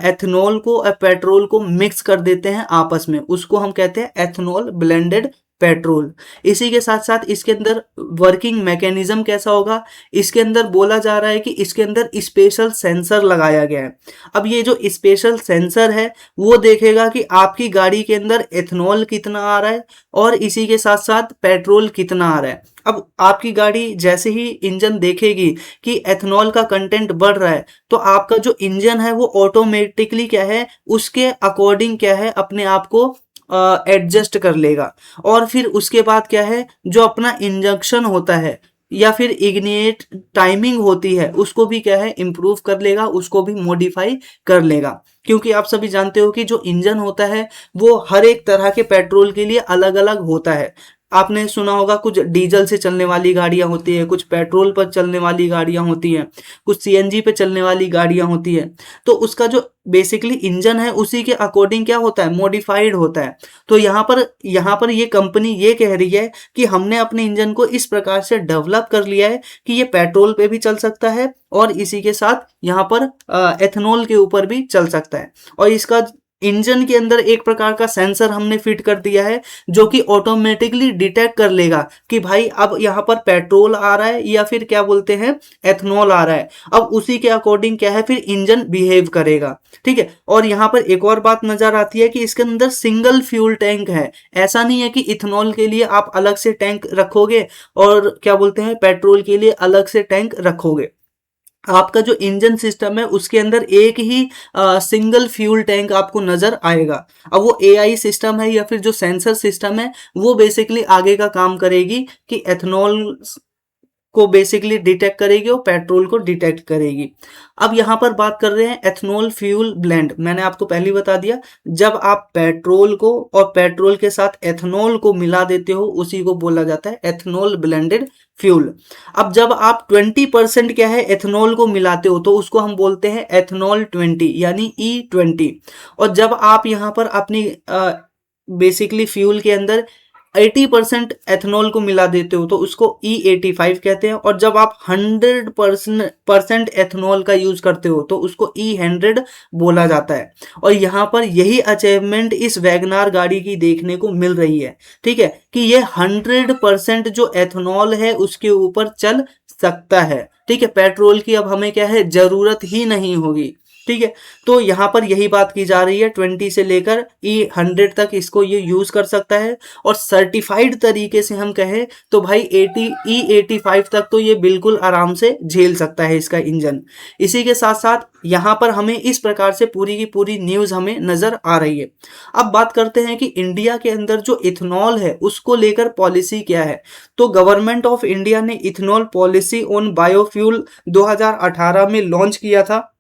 एथेनॉल को और पेट्रोल को मिक्स कर देते हैं आपस में, उसको हम कहते हैं एथेनॉल ब्लेंडेड पेट्रोल। इसी के साथ साथ इसके अंदर वर्किंग मैकेनिज्म कैसा होगा, इसके अंदर बोला जा रहा है कि इसके अंदर स्पेशल सेंसर लगाया गया है। अब ये जो स्पेशल सेंसर है वो देखेगा कि आपकी गाड़ी के अंदर एथेनॉल कितना आ रहा है और इसी के साथ साथ पेट्रोल कितना आ रहा है। अब आपकी गाड़ी जैसे ही इंजन देखेगी कि एथेनॉल का कंटेंट बढ़ रहा है, तो आपका जो इंजन है वो ऑटोमेटिकली क्या है, उसके अकॉर्डिंग क्या है, अपने आप को एडजस्ट कर लेगा। और फिर उसके बाद क्या है, जो अपना इंजेक्शन होता है या फिर इग्निएट टाइमिंग होती है, उसको भी क्या है, इम्प्रूव कर लेगा, उसको भी मॉडिफाई कर लेगा। क्योंकि आप सभी जानते हो कि जो इंजन होता है वो हर एक तरह के पेट्रोल के लिए अलग अलग होता है। आपने सुना होगा कुछ डीजल से चलने वाली गाड़ियां होती है, कुछ पेट्रोल पर चलने वाली गाड़ियां होती हैं, कुछ सीएनजी पे चलने वाली गाड़ियां होती है। तो उसका जो बेसिकली इंजन है उसी के अकॉर्डिंग क्या होता है, मॉडिफाइड होता है। तो यहाँ पर ये कंपनी ये कह रही है कि हमने अपने इंजन को इस प्रकार से डेवलप कर लिया है कि ये पेट्रोल पे भी चल सकता है और इसी के साथ यहाँ पर एथेनॉल के ऊपर भी चल सकता है। और इसका इंजन के अंदर एक प्रकार का सेंसर हमने फिट कर दिया है जो कि ऑटोमेटिकली डिटेक्ट कर लेगा कि भाई अब यहाँ पर पेट्रोल आ रहा है या फिर क्या बोलते हैं, एथेनॉल आ रहा है। अब उसी के अकॉर्डिंग क्या है, फिर इंजन बिहेव करेगा। ठीक है। और यहाँ पर एक और बात नजर आती है कि इसके अंदर सिंगल फ्यूल टैंक है। ऐसा नहीं है कि इथेनॉल के लिए आप अलग से टैंक रखोगे और क्या बोलते हैं, पेट्रोल के लिए अलग से टैंक रखोगे। आपका जो इंजन सिस्टम है उसके अंदर एक ही सिंगल फ्यूल टैंक आपको नजर आएगा। अब वो एआई सिस्टम है या फिर जो सेंसर सिस्टम है वो बेसिकली आगे का काम करेगी कि एथेनॉल को बेसिकली डिटेक्ट करेगी और पेट्रोल को डिटेक्ट करेगी। अब यहाँ पर बात कर रहे हैं एथेनॉल फ्यूल ब्लेंड। मैंने आपको पहले बता दिया, जब आप पेट्रोल को और पेट्रोल के साथ एथेनॉल को मिला देते हो उसी को बोला जाता है एथेनॉल ब्लेंडेड फ्यूल। अब जब आप 20% क्या है एथेनॉल को मिलाते हो तो उसको हम बोलते हैं एथेनॉल 20 यानी E20। और जब आप यहाँ पर अपनी बेसिकली फ्यूल के अंदर 80% एथेनॉल को मिला देते हो तो उसको E85 कहते हैं। और जब आप 100% एथेनॉल का यूज करते हो तो उसको E100 बोला जाता है। और यहाँ पर यही अचीवमेंट इस वैगनार गाड़ी की देखने को मिल रही है। ठीक है, कि ये 100% जो एथेनॉल है उसके ऊपर चल सकता है। ठीक है, पेट्रोल की अब हमें क्या है, जरूरत ही नहीं होगी। ठीक है, तो यहाँ पर यही बात की जा रही है, 20 से लेकर E100 तक इसको ये यूज कर सकता है। और सर्टिफाइड तरीके से हम कहें तो भाई E85 तक तो ये बिल्कुल आराम से झेल सकता है इसका इंजन। इसी के साथ साथ यहाँ पर हमें इस प्रकार से पूरी की पूरी न्यूज हमें नजर आ रही है। अब बात करते हैं कि इंडिया के अंदर जो इथेनॉल है उसको लेकर पॉलिसी क्या है। तो गवर्नमेंट ऑफ इंडिया ने इथेनॉल पॉलिसी ऑन बायोफ्यूल 2018 में लॉन्च किया था,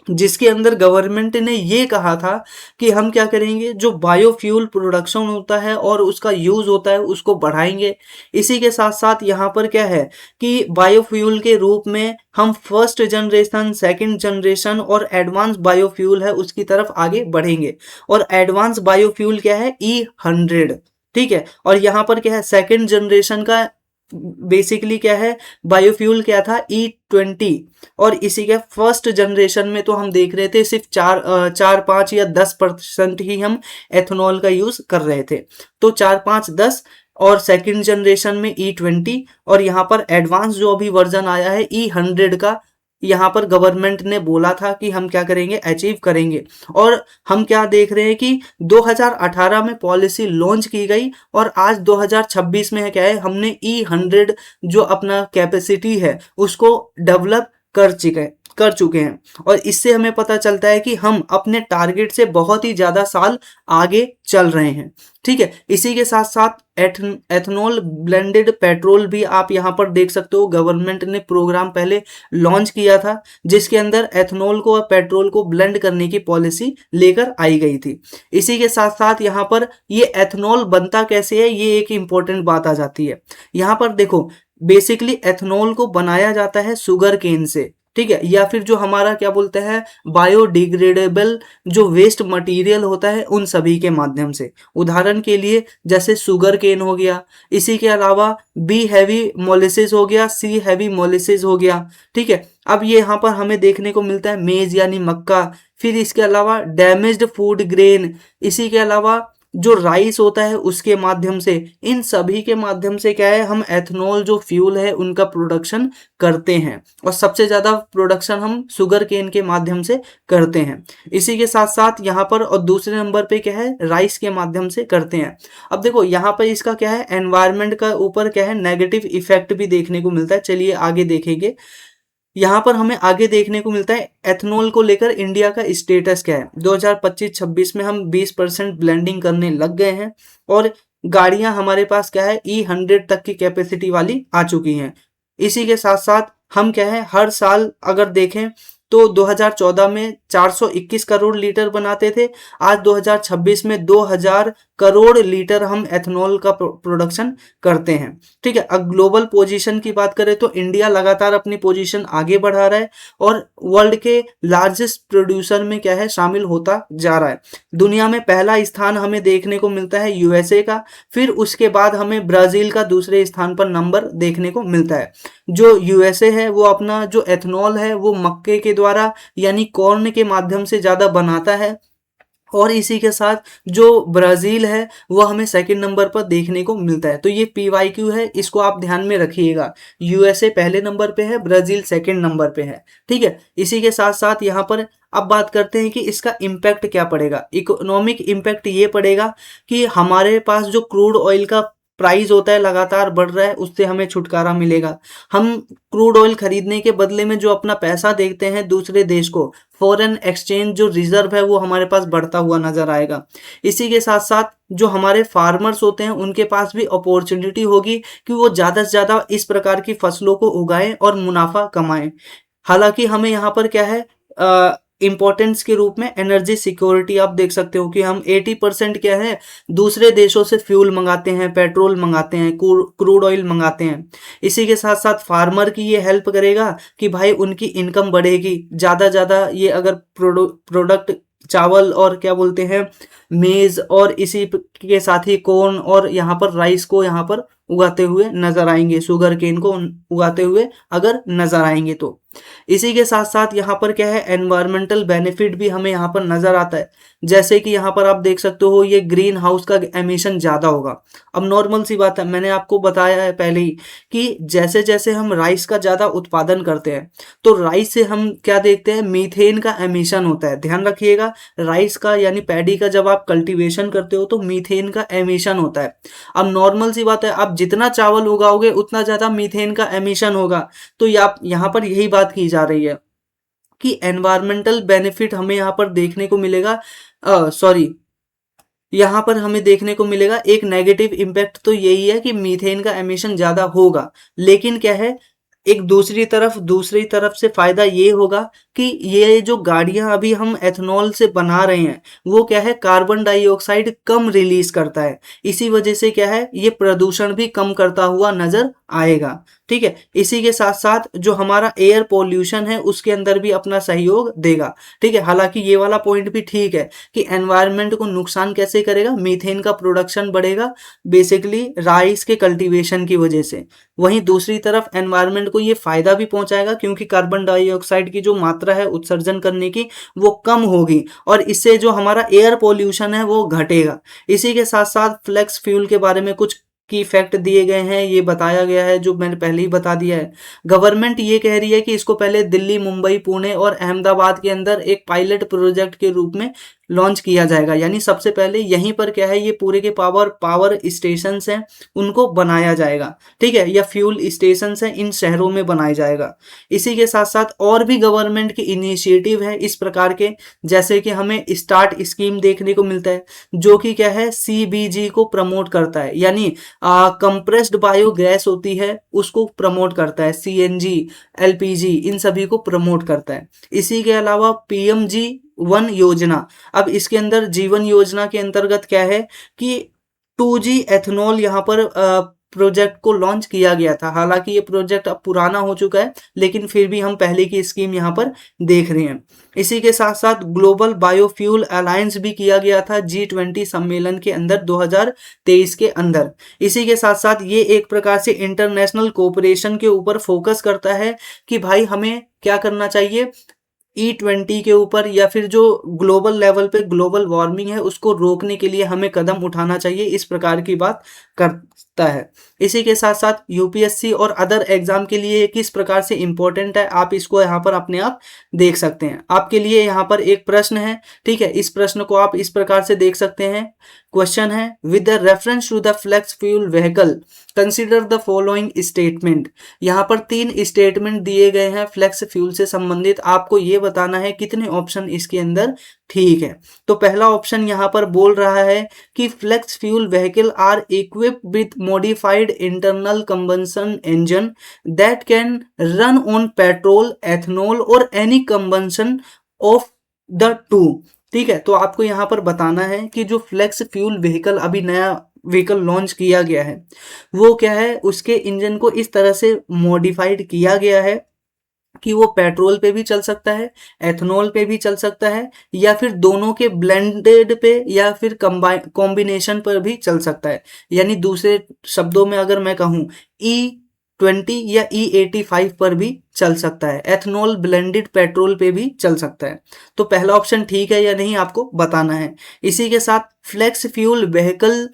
जिसके अंदर गवर्नमेंट ने ये कहा था कि हम क्या करेंगे, जो बायोफ्यूल प्रोडक्शन होता है और उसका यूज होता है उसको बढ़ाएंगे। इसी के साथ साथ यहाँ पर क्या है कि बायोफ्यूल के रूप में हम फर्स्ट जनरेशन, सेकंड जनरेशन और एडवांस बायोफ्यूल है उसकी तरफ आगे बढ़ेंगे। और एडवांस बायोफ्यूल क्या है, E100। ठीक है, और यहाँ पर क्या है, सेकंड जनरेशन का बेसिकली क्या है, बायोफ्यूल क्या था, E20। और इसी के फर्स्ट जनरेशन में तो हम देख रहे थे सिर्फ 4-5 या 10% ही हम एथेनॉल का यूज कर रहे थे। तो 4-5-10 और सेकंड जनरेशन में E20 और यहाँ पर एडवांस जो अभी वर्जन आया है E100 का, यहाँ पर गवर्नमेंट ने बोला था कि हम क्या करेंगे, अचीव करेंगे। और हम क्या देख रहे हैं कि 2018 में पॉलिसी लॉन्च की गई और आज 2026 में है क्या है, हमने E100 जो अपना कैपेसिटी है उसको डेवलप कर चुके हैं। और इससे हमें पता चलता है कि हम अपने टारगेट से बहुत ही ज्यादा साल आगे चल रहे हैं। ठीक है, इसी के साथ साथ एथेनॉल ब्लेंडेड पेट्रोल भी आप यहाँ पर देख सकते हो, गवर्नमेंट ने प्रोग्राम पहले लॉन्च किया था जिसके अंदर एथेनॉल को और पेट्रोल को ब्लेंड करने की पॉलिसी लेकर आई गई थी। इसी के साथ साथ यहाँ पर ये एथेनॉल बनता कैसे है, ये एक इंपॉर्टेंट बात आ जाती है। यहाँ पर देखो, बेसिकली एथेनॉल को बनाया जाता है शुगर केन से। ठीक है, या फिर जो हमारा क्या बोलते हैं बायोडिग्रेडेबल जो वेस्ट मटेरियल होता है उन सभी के माध्यम से। उदाहरण के लिए जैसे शुगर केन हो गया, इसी के अलावा बी हैवी मोलिसिस हो गया, सी हैवी मोलिसिस हो गया। ठीक है, अब ये यहाँ पर हमें देखने को मिलता है मेज यानी मक्का, फिर इसके अलावा डैमेज्ड फूड ग्रेन, इसी के अलावा जो राइस होता है उसके माध्यम से, इन सभी के माध्यम से क्या है हम एथनॉल जो फ्यूल है उनका प्रोडक्शन करते हैं, और सबसे ज़्यादा प्रोडक्शन हम शुगर केन के माध्यम से करते हैं। इसी के साथ साथ यहाँ पर और दूसरे नंबर पे क्या है राइस के माध्यम से करते हैं। अब देखो यहाँ पर इसका क्या है एनवायरनमेंट का ऊपर क्या है नेगेटिव इफेक्ट भी देखने को मिलता है। चलिए आगे देखेंगे। यहाँ पर हमें आगे देखने को मिलता है एथनॉल को लेकर इंडिया का स्टेटस क्या है। 2025-26 में हम 20% ब्लेंडिंग करने लग गए हैं, और गाड़ियां हमारे पास क्या है E100 तक की कैपेसिटी वाली आ चुकी हैं। इसी के साथ साथ हम क्या है हर साल अगर देखें तो 2014 में 421 करोड़ लीटर बनाते थे, आज 2026 में 2000 करोड़ लीटर हम एथनॉल का प्रोडक्शन करते हैं। ठीक है, अब ग्लोबल पोजीशन की बात करें तो इंडिया लगातार अपनी पोजीशन आगे बढ़ा रहा है और वर्ल्ड के लार्जेस्ट प्रोड्यूसर में क्या है शामिल होता जा रहा है। दुनिया में पहला स्थान हमें देखने को मिलता है यूएसए का, फिर उसके बाद हमें ब्राजील का दूसरे स्थान पर नंबर देखने को मिलता है। जो यूएसए है वो अपना जो एथनॉल है वो मक्के के द्वारा यानी कॉर्न के माध्यम से ज़्यादा बनाता है, और इसी के साथ जो ब्राज़ील है वो हमें सेकंड नंबर पर देखने को मिलता है। तो ये PYQ है, इसको आप ध्यान में रखिएगा। यूएसए पहले नंबर पे है, ब्राज़ील सेकंड नंबर पे है। ठीक है, इसी के साथ साथ यहाँ पर अब बात करते हैं कि इसका इम्पैक्ट क्या पड़ेगा। इकोनॉमिक इम्पैक्ट ये पड़ेगा कि हमारे पास जो क्रूड ऑयल का प्राइस होता है लगातार बढ़ रहा है, उससे हमें छुटकारा मिलेगा। हम क्रूड ऑयल खरीदने के बदले में जो अपना पैसा देते हैं दूसरे देश को, फॉरेन एक्सचेंज जो रिजर्व है वो हमारे पास बढ़ता हुआ नजर आएगा। इसी के साथ साथ जो हमारे फार्मर्स होते हैं उनके पास भी अपॉर्चुनिटी होगी कि वो ज़्यादा से ज़्यादा इस प्रकार की फसलों को उगाएं और मुनाफा कमाएं। हालांकि हमें यहाँ पर क्या है इम्पोर्टेंस के रूप में एनर्जी सिक्योरिटी आप देख सकते हो कि हम 80% क्या है दूसरे देशों से फ्यूल मंगाते हैं, पेट्रोल मंगाते हैं, क्रूड ऑयल मंगाते हैं। इसी के साथ साथ फार्मर की ये हेल्प करेगा कि भाई उनकी इनकम बढ़ेगी, ज़्यादा ये अगर प्रोडक्ट चावल और क्या बोलते हैं मेज और इसी के साथ ही कॉर्न और यहाँ पर राइस को यहाँ पर उगाते हुए नजर आएंगे, शुगर केन को उगाते हुए अगर नजर आएंगे तो। इसी के साथ साथ यहाँ पर क्या है एनवायरमेंटल बेनिफिट भी हमें यहाँ पर नजर आता है। जैसे कि यहाँ पर आप देख सकते हो ये ग्रीन हाउस का एमिशन ज़्यादा होगा। अब नॉर्मल सी बात है, मैंने आपको बताया है पहले ही कि जैसे जैसे हम राइस का ज़्यादा उत्पादन करते हैं तो राइस से हम क्या देखते हैं मीथेन का एमिशन होता है। ध्यान रखिएगा, राइस का यानी पैडी का जब आप कल्टीवेशन करते हो तो मीथेन का एमिशन होता है। अब नॉर्मल सी बात है, आप जितना चावल उगाओगे उतना ज़्यादा मीथेन का एमिशन होगा। तो यहाँ पर यही बात की जा रही है कि एनवायरमेंटल बेनिफिट हमें यहाँ पर देखने को मिलेगा। यहाँ पर हमें देखने को मिलेगा एक नेगेटिव इम्पैक्ट तो यही है कि मीथेन का एमिशन ज़्यादा होगा, लेकिन क्या है एक दूसरी तरफ से फायदा ये होगा कि ये जो गाड़ियां अभी हम एथनॉल से बना रहे हैं वो क्या है कार्बन डाइऑक्साइड कम रिलीज करता है। इसी वजह से क्या है ये प्रदूषण भी कम करता हुआ नजर आएगा। ठीक है, इसी के साथ साथ जो हमारा एयर पोल्यूशन है उसके अंदर भी अपना सहयोग देगा। ठीक है, हालांकि ये वाला पॉइंट भी ठीक है कि एनवायरनमेंट को नुकसान कैसे करेगा, मीथेन का प्रोडक्शन बढ़ेगा बेसिकली राइस के कल्टीवेशन की वजह से। वहीं दूसरी तरफ एनवायरनमेंट को ये फायदा भी पहुंचाएगा क्योंकि कार्बन डाइऑक्साइड की जो मात्रा है उत्सर्जन करने की वो कम होगी, और इससे जो हमारा एयर पोल्यूशन है वो घटेगा। इसी के साथ साथ फ्लेक्स फ्यूल के बारे में कुछ की फैक्ट दिए गए हैं, ये बताया गया है जो मैंने पहले ही बता दिया है। गवर्नमेंट ये कह रही है कि इसको पहले दिल्ली, मुंबई, पुणे और अहमदाबाद के अंदर एक पायलट प्रोजेक्ट के रूप में लॉन्च किया जाएगा। यानी सबसे पहले यहीं पर क्या है ये पूरे के पावर स्टेशन हैं उनको बनाया जाएगा। ठीक है, या फ्यूल स्टेशन हैं इन शहरों में बनाया जाएगा। इसी के साथ साथ और भी गवर्नमेंट की इनिशिएटिव है इस प्रकार के, जैसे कि हमें स्टार्ट स्कीम देखने को मिलता है जो कि क्या है CBG को प्रमोट करता है, यानी कंप्रेस्ड बायोगैस होती है उसको प्रमोट करता है। CNG, LPG इन सभी को प्रमोट करता है। इसी के अलावा PMG1 योजना, अब इसके अंदर जीवन योजना के अंतर्गत क्या है कि 2G एथनॉल यहाँ पर प्रोजेक्ट को लॉन्च किया गया था। हालांकि ये प्रोजेक्ट अब पुराना हो चुका है, लेकिन फिर भी हम पहले की स्कीम यहाँ पर देख रहे हैं। इसी के साथ साथ ग्लोबल बायोफ्यूल अलायंस भी किया गया था G20 सम्मेलन के अंदर 2023 के अंदर। इसी के साथ साथ ये एक प्रकार से इंटरनेशनल कोऑपरेशन के ऊपर फोकस करता है कि भाई हमें क्या करना चाहिए, E20 के ऊपर या फिर जो ग्लोबल लेवल पे ग्लोबल वार्मिंग है उसको रोकने के लिए हमें कदम उठाना चाहिए, इस प्रकार की बात करता है। इसी के साथ साथ यूपीएससी और अदर एग्जाम के लिए किस प्रकार से इंपॉर्टेंट है, आप इसको यहाँ पर अपने आप देख सकते हैं। आपके लिए यहाँ पर एक प्रश्न है, ठीक है, इस प्रश्न को आप इस प्रकार से देख सकते हैं। क्वेश्चन है, with the reference to the flex fuel vehicle consider the following statement. यहाँ पर 3 स्टेटमेंट दिए गए हैं फ्लेक्स फ्यूल से संबंधित, आपको ये बताना है कितने ऑप्शन इसके अंदर ठीक है। तो पहला ऑप्शन यहाँ पर बोल रहा है कि flex fuel vehicle are equipped with modified internal combustion engine that can run on petrol, ethanol और any combustion of the two. ठीक है, तो आपको यहाँ पर बताना है कि जो फ्लेक्स फ्यूल व्हीकल अभी नया व्हीकल लॉन्च किया गया है वो क्या है, उसके इंजन को इस तरह से मॉडिफाइड किया गया है कि वो पेट्रोल पे भी चल सकता है, एथनॉल पे भी चल सकता है, या फिर दोनों के ब्लेंडेड पे या फिर कॉम्बिनेशन पर भी चल सकता है। यानी दूसरे शब्दों में अगर मैं कहूँ E20 या E85 पर भी चल सकता है, एथनॉल ब्लेंडेड पेट्रोल पे भी चल सकता है। तो पहला ऑप्शन ठीक है या नहीं आपको बताना है। इसी के साथ flex fuel vehicle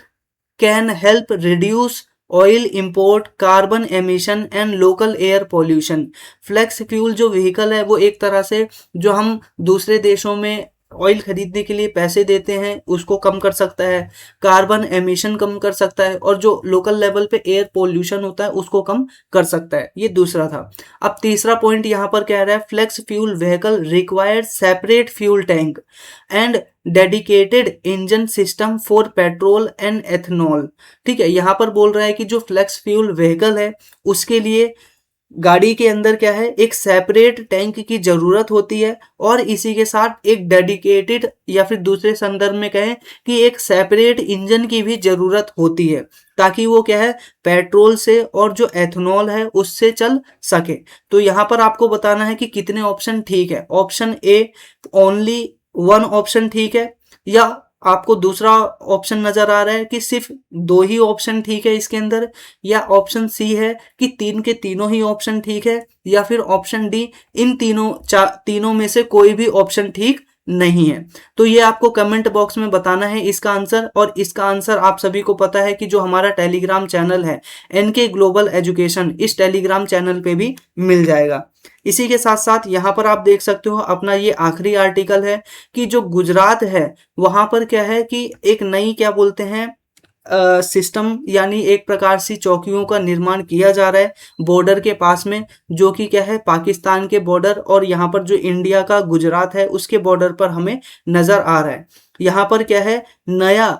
can help reduce oil import, carbon emission and local air pollution. Flex fuel जो व्हीकल है वो एक तरह से जो हम दूसरे देशों में ऑयल खरीदने के लिए पैसे देते हैं उसको कम कर सकता है, कार्बन एमिशन कम कर सकता है, और जो लोकल लेवल पे एयर पोल्यूशन होता है उसको कम कर सकता है। ये दूसरा था। अब तीसरा पॉइंट यहाँ पर कह रहा है, flex fuel vehicle required separate fuel tank and dedicated engine system for petrol and ethanol. ठीक है, यहाँ पर बोल रहा है कि जो फ्लेक्स फ्यूल व्हीकल है उसके लिए गाड़ी के अंदर क्या है, एक सेपरेट टैंक की जरूरत होती है, और इसी के साथ एक डेडिकेटेड या फिर दूसरे संदर्भ में कहें कि एक सेपरेट इंजन की भी जरूरत होती है, ताकि वो क्या है पेट्रोल से और जो एथनॉल है उससे चल सके। तो यहाँ पर आपको बताना है कि कितने ऑप्शन ठीक है। ऑप्शन ए ओनली 1 ऑप्शन ठीक है, या आपको दूसरा ऑप्शन नजर आ रहा है कि सिर्फ 2 ही ऑप्शन ठीक है इसके अंदर, या ऑप्शन सी है कि 3 के तीनों ही ऑप्शन ठीक है, या फिर ऑप्शन डी इन तीनों में से कोई भी ऑप्शन ठीक नहीं है। तो ये आपको कमेंट बॉक्स में बताना है इसका आंसर, और इसका आंसर आप सभी को पता है कि जो हमारा टेलीग्राम चैनल है एनके ग्लोबल एजुकेशन, इस टेलीग्राम चैनल पे भी मिल जाएगा। इसी के साथ साथ यहाँ पर आप देख सकते हो अपना ये आखिरी आर्टिकल है कि जो गुजरात है वहां पर क्या है कि एक नई क्या बोलते हैं सिस्टम, यानी एक प्रकार से चौकियों का निर्माण किया जा रहा है बॉर्डर के पास में, जो कि क्या है पाकिस्तान के बॉर्डर और यहाँ पर जो इंडिया का गुजरात है उसके बॉर्डर पर हमें नजर आ रहा है। यहाँ पर क्या है नया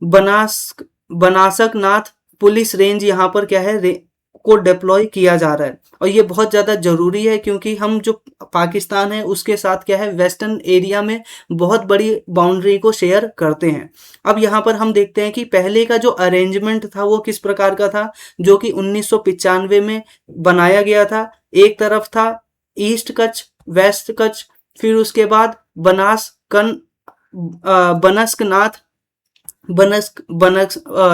बनासक नाथ पुलिस रेंज यहाँ पर क्या है को डिप्लॉय किया जा रहा है, और ये बहुत ज़्यादा ज़रूरी है क्योंकि हम जो पाकिस्तान है उसके साथ क्या है वेस्टर्न एरिया में बहुत बड़ी बाउंड्री को शेयर करते हैं। अब यहाँ पर हम देखते हैं कि पहले का जो अरेंजमेंट था वो किस प्रकार का था, जो कि 1995 में बनाया गया था। एक तरफ था ईस्ट कच्छ, वेस्ट कच्छ, फिर उसके बाद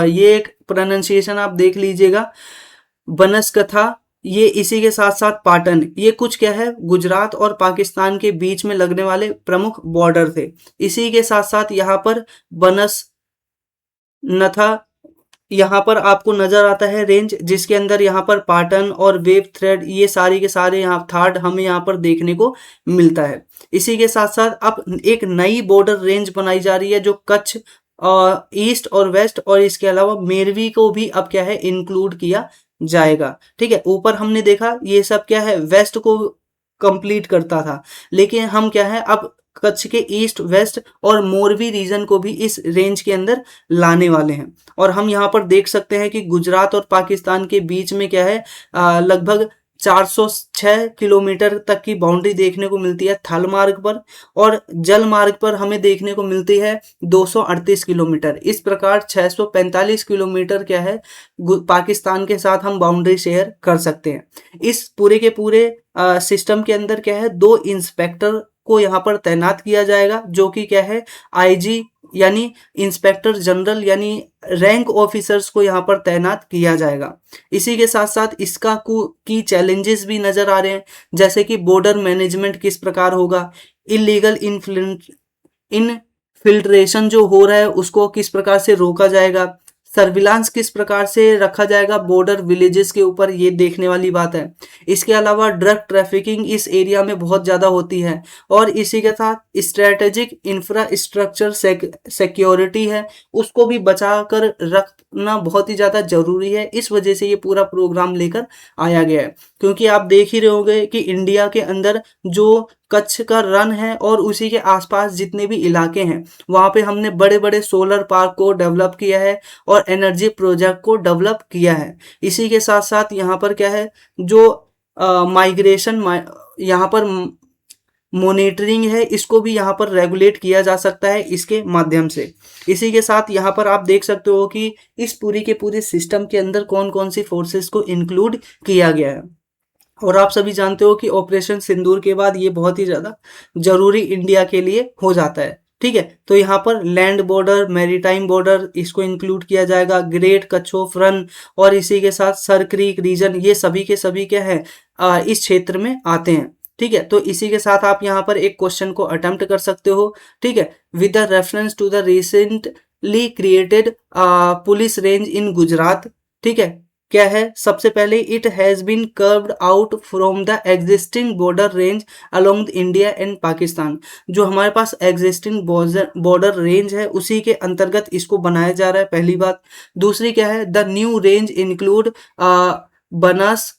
ये एक प्रोनाउंसिएशन आप देख लीजिएगा, बनसकथा, ये इसी के साथ साथ पाटन, ये कुछ क्या है गुजरात और पाकिस्तान के बीच में लगने वाले प्रमुख बॉर्डर थे। इसी के साथ साथ यहाँ पर बनसनथा यहाँ पर आपको नजर आता है रेंज, जिसके अंदर यहाँ पर पाटन और वेव थ्रेड ये सारी के सारे यहाँ थार्ड हमें यहाँ पर देखने को मिलता है। इसी के साथ साथ अब एक नई बॉर्डर रेंज बनाई जा रही है जो कच्छ और ईस्ट और वेस्ट, और इसके अलावा मेरवी को भी अब क्या है इंक्लूड किया जाएगा। ठीक है, ऊपर हमने देखा ये सब क्या है वेस्ट को कंप्लीट करता था, लेकिन हम क्या है अब कच्छ के ईस्ट वेस्ट और मोरवी रीजन को भी इस रेंज के अंदर लाने वाले हैं। और हम यहाँ पर देख सकते हैं कि गुजरात और पाकिस्तान के बीच में क्या है लगभग 406 किलोमीटर तक की बाउंड्री देखने को मिलती है थल मार्ग पर, और जल मार्ग पर हमें देखने को मिलती है 238 किलोमीटर। इस प्रकार 645 किलोमीटर क्या है, पाकिस्तान के साथ हम बाउंड्री शेयर कर सकते हैं। इस पूरे के पूरे सिस्टम के अंदर क्या है, 2 इंस्पेक्टर को यहाँ पर तैनात किया जाएगा, जो कि क्या है, आईजी यानी इंस्पेक्टर जनरल यानी रैंक ऑफिसर्स को यहाँ पर तैनात किया जाएगा। इसी के साथ साथ इसका की चैलेंजेस भी नजर आ रहे हैं, जैसे कि बॉर्डर मैनेजमेंट किस प्रकार होगा, इलीगल इनफिल्ट्रेशन जो हो रहा है उसको किस प्रकार से रोका जाएगा, सर्विलांस किस प्रकार से रखा जाएगा बॉर्डर विलेजेस के ऊपर, ये देखने वाली बात है। इसके अलावा ड्रग ट्रैफिकिंग इस एरिया में बहुत ज़्यादा होती है, और इसी के साथ स्ट्रेटेजिक इंफ्रास्ट्रक्चर सिक्योरिटी है उसको भी बचा कर रखना बहुत ही ज़्यादा जरूरी है। इस वजह से ये पूरा प्रोग्राम लेकर आया गया है, क्योंकि आप देख ही रहे होंगे कि इंडिया के अंदर जो कच्छ का रन है और उसी के आसपास जितने भी इलाके हैं वहाँ पे हमने बड़े बड़े सोलर पार्क को डेवलप किया है और एनर्जी प्रोजेक्ट को डेवलप किया है। इसी के साथ साथ यहाँ पर क्या है, जो माइग्रेशन यहाँ पर मॉनिटरिंग है इसको भी यहाँ पर रेगुलेट किया जा सकता है इसके माध्यम से। इसी के साथ यहाँ पर आप देख सकते हो कि इस पूरी के पूरे सिस्टम के अंदर कौन कौन सी फोर्सेस को इंक्लूड किया गया है। और आप सभी जानते हो कि ऑपरेशन सिंदूर के बाद ये बहुत ही ज़्यादा जरूरी इंडिया के लिए हो जाता है। ठीक है, तो यहाँ पर लैंड बॉर्डर, मैरीटाइम बॉर्डर इसको इंक्लूड किया जाएगा, ग्रेट कच्छोफ रन और इसी के साथ सर क्रीक रीजन, ये सभी के सभी क्या है, इस क्षेत्र में आते हैं। ठीक है, तो इसी के साथ आप यहाँ पर एक क्वेश्चन को अटेम्प्ट कर सकते हो। ठीक है, with the reference to the recently created police range in Gujarat. ठीक है, क्या है, सबसे पहले it has been carved out from the existing border range along India and Pakistan. जो हमारे पास एग्जिस्टिंग बॉर्डर रेंज है उसी के अंतर्गत इसको बनाया जा रहा है, पहली बात। दूसरी क्या है, the new range include Banas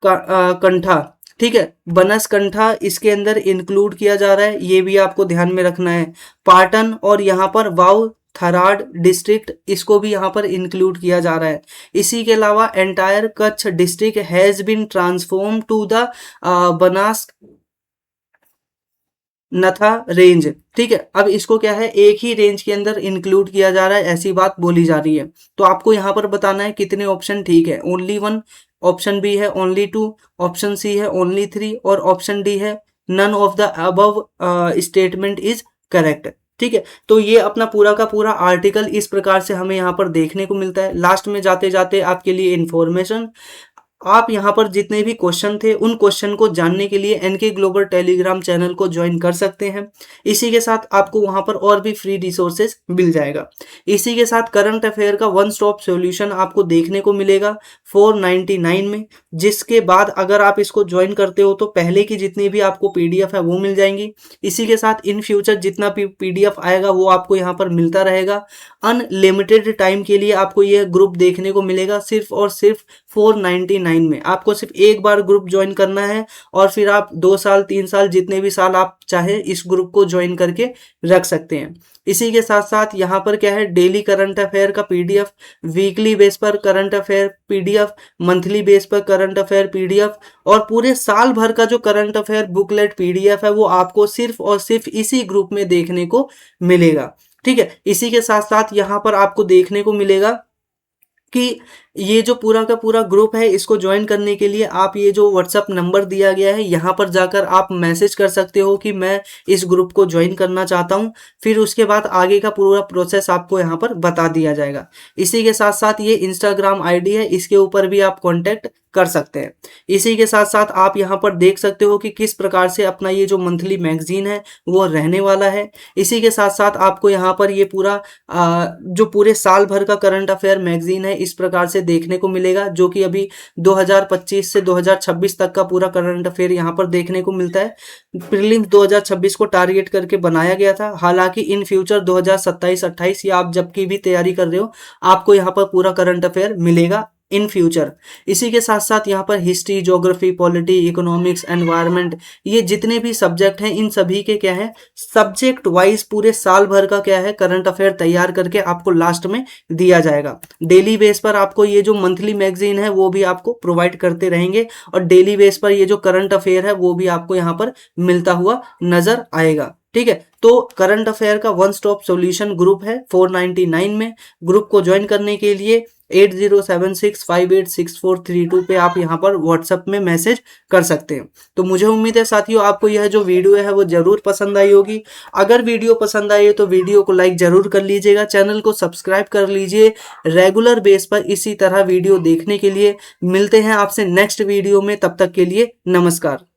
कंठा। ठीक है, बनासकंठा इसके अंदर इंक्लूड किया जा रहा है, ये भी आपको ध्यान में रखना है। पाटन और यहाँ पर वाव थराड डिस्ट्रिक्ट इसको भी यहाँ पर इंक्लूड किया जा रहा है। इसी के अलावा entire Kutch district has been transform to the Banas नथा रेंज। ठीक है, अब इसको क्या है, एक ही रेंज के अंदर इंक्लूड किया जा रहा है, ऐसी बात बोली जा रही है। तो आपको यहाँ पर बताना है कितने ऑप्शन ठीक है, ओनली 1, ऑप्शन बी है ओनली 2, ऑप्शन सी है ओनली 3 और ऑप्शन डी है none of the above statement is correct. ठीक है, तो ये अपना पूरा का पूरा आर्टिकल इस प्रकार से हमें यहाँ पर देखने को मिलता है। लास्ट में जाते जाते आपके लिए इंफॉर्मेशन, आप यहाँ पर जितने भी क्वेश्चन थे उन क्वेश्चन को जानने के लिए एनके ग्लोबल टेलीग्राम चैनल को ज्वाइन कर सकते हैं। इसी के साथ आपको वहाँ पर और भी फ्री रिसोर्सेज मिल जाएगा। इसी के साथ करंट अफेयर का वन स्टॉप सॉल्यूशन आपको देखने को मिलेगा 499 में, जिसके बाद अगर आप इसको ज्वाइन करते हो तो पहले की जितनी भी आपको पीडीएफ है वो मिल जाएंगी। इसी के साथ इन फ्यूचर जितना भी पीडीएफ आएगा वो आपको यहाँ पर मिलता रहेगा। अनलिमिटेड टाइम के लिए आपको यह ग्रुप देखने को मिलेगा सिर्फ और सिर्फ 499 में। आपको सिर्फ एक बार ग्रुप ज्वाइन करना है और फिर आप 2 साल 3 साल जितने भी साल आप चाहे इस ग्रुप को ज्वाइन करके रख सकते हैं। इसी के साथ साथ यहाँ पर क्या है, डेली करंट अफेयर का पीडीएफ, वीकली बेस पर current affair PDF, monthly base पर करंट अफेयर पीडीएफ और पूरे साल भर का जो करंट अफेयर बुकलेट पीडीएफ है वो आपको सिर्फ और सिर्फ इसी ग्रुप में देखने को मिलेगा। ठीक है, इसी के साथ साथ यहाँ पर आपको देखने को मिलेगा कि ये जो पूरा का पूरा ग्रुप है इसको ज्वाइन करने के लिए आप ये जो व्हाट्सअप नंबर दिया गया है यहाँ पर जाकर आप मैसेज कर सकते हो कि मैं इस ग्रुप को ज्वाइन करना चाहता हूँ। फिर उसके बाद आगे का पूरा प्रोसेस आपको यहाँ पर बता दिया जाएगा। इसी के साथ साथ ये इंस्टाग्राम आईडी है, इसके ऊपर भी आप कॉन्टेक्ट कर सकते हैं। इसी के साथ साथ आप यहाँ पर देख सकते हो कि किस प्रकार से अपना ये जो मंथली मैगजीन है वो रहने वाला है। इसी के साथ साथ आपको यहाँ पर ये पूरा जो पूरे साल भर का करंट अफेयर मैगजीन है इस प्रकार से देखने को मिलेगा, जो कि अभी 2025 से 2026 तक का पूरा करंट अफेयर यहाँ पर देखने को मिलता है। प्रीलिम्स 2026 को टारगेट करके बनाया गया था, हालांकि इन फ्यूचर 2027-28 या आप जब की भी तैयारी कर रहे हो आपको यहाँ पर पूरा करंट अफेयर मिलेगा इन फ्यूचर। इसी के साथ साथ यहाँ पर history, geography, polity, economics, environment, ये जितने भी सब्जेक्ट हैं इन सभी के क्या है सब्जेक्ट वाइज पूरे साल भर का क्या है करंट अफेयर तैयार करके आपको लास्ट में दिया जाएगा। डेली बेस पर आपको ये जो मंथली मैगजीन है वो भी आपको प्रोवाइड करते रहेंगे और डेली बेस पर ये जो करंट अफेयर है वो भी आपको यहाँ पर मिलता हुआ नजर आएगा। ठीक है, तो करंट अफेयर का वन स्टॉप सॉल्यूशन ग्रुप है 499 में। ग्रुप को ज्वाइन करने के लिए 8076586432 पे आप यहाँ पर व्हाट्सएप में मैसेज कर सकते हैं। तो मुझे उम्मीद है साथियों आपको यह जो वीडियो है वो जरूर पसंद आई होगी। अगर वीडियो पसंद आई है तो वीडियो को लाइक जरूर कर लीजिएगा, चैनल को सब्सक्राइब कर लीजिए। रेगुलर बेस पर इसी तरह वीडियो देखने के लिए मिलते हैं आपसे नेक्स्ट वीडियो में, तब तक के लिए नमस्कार।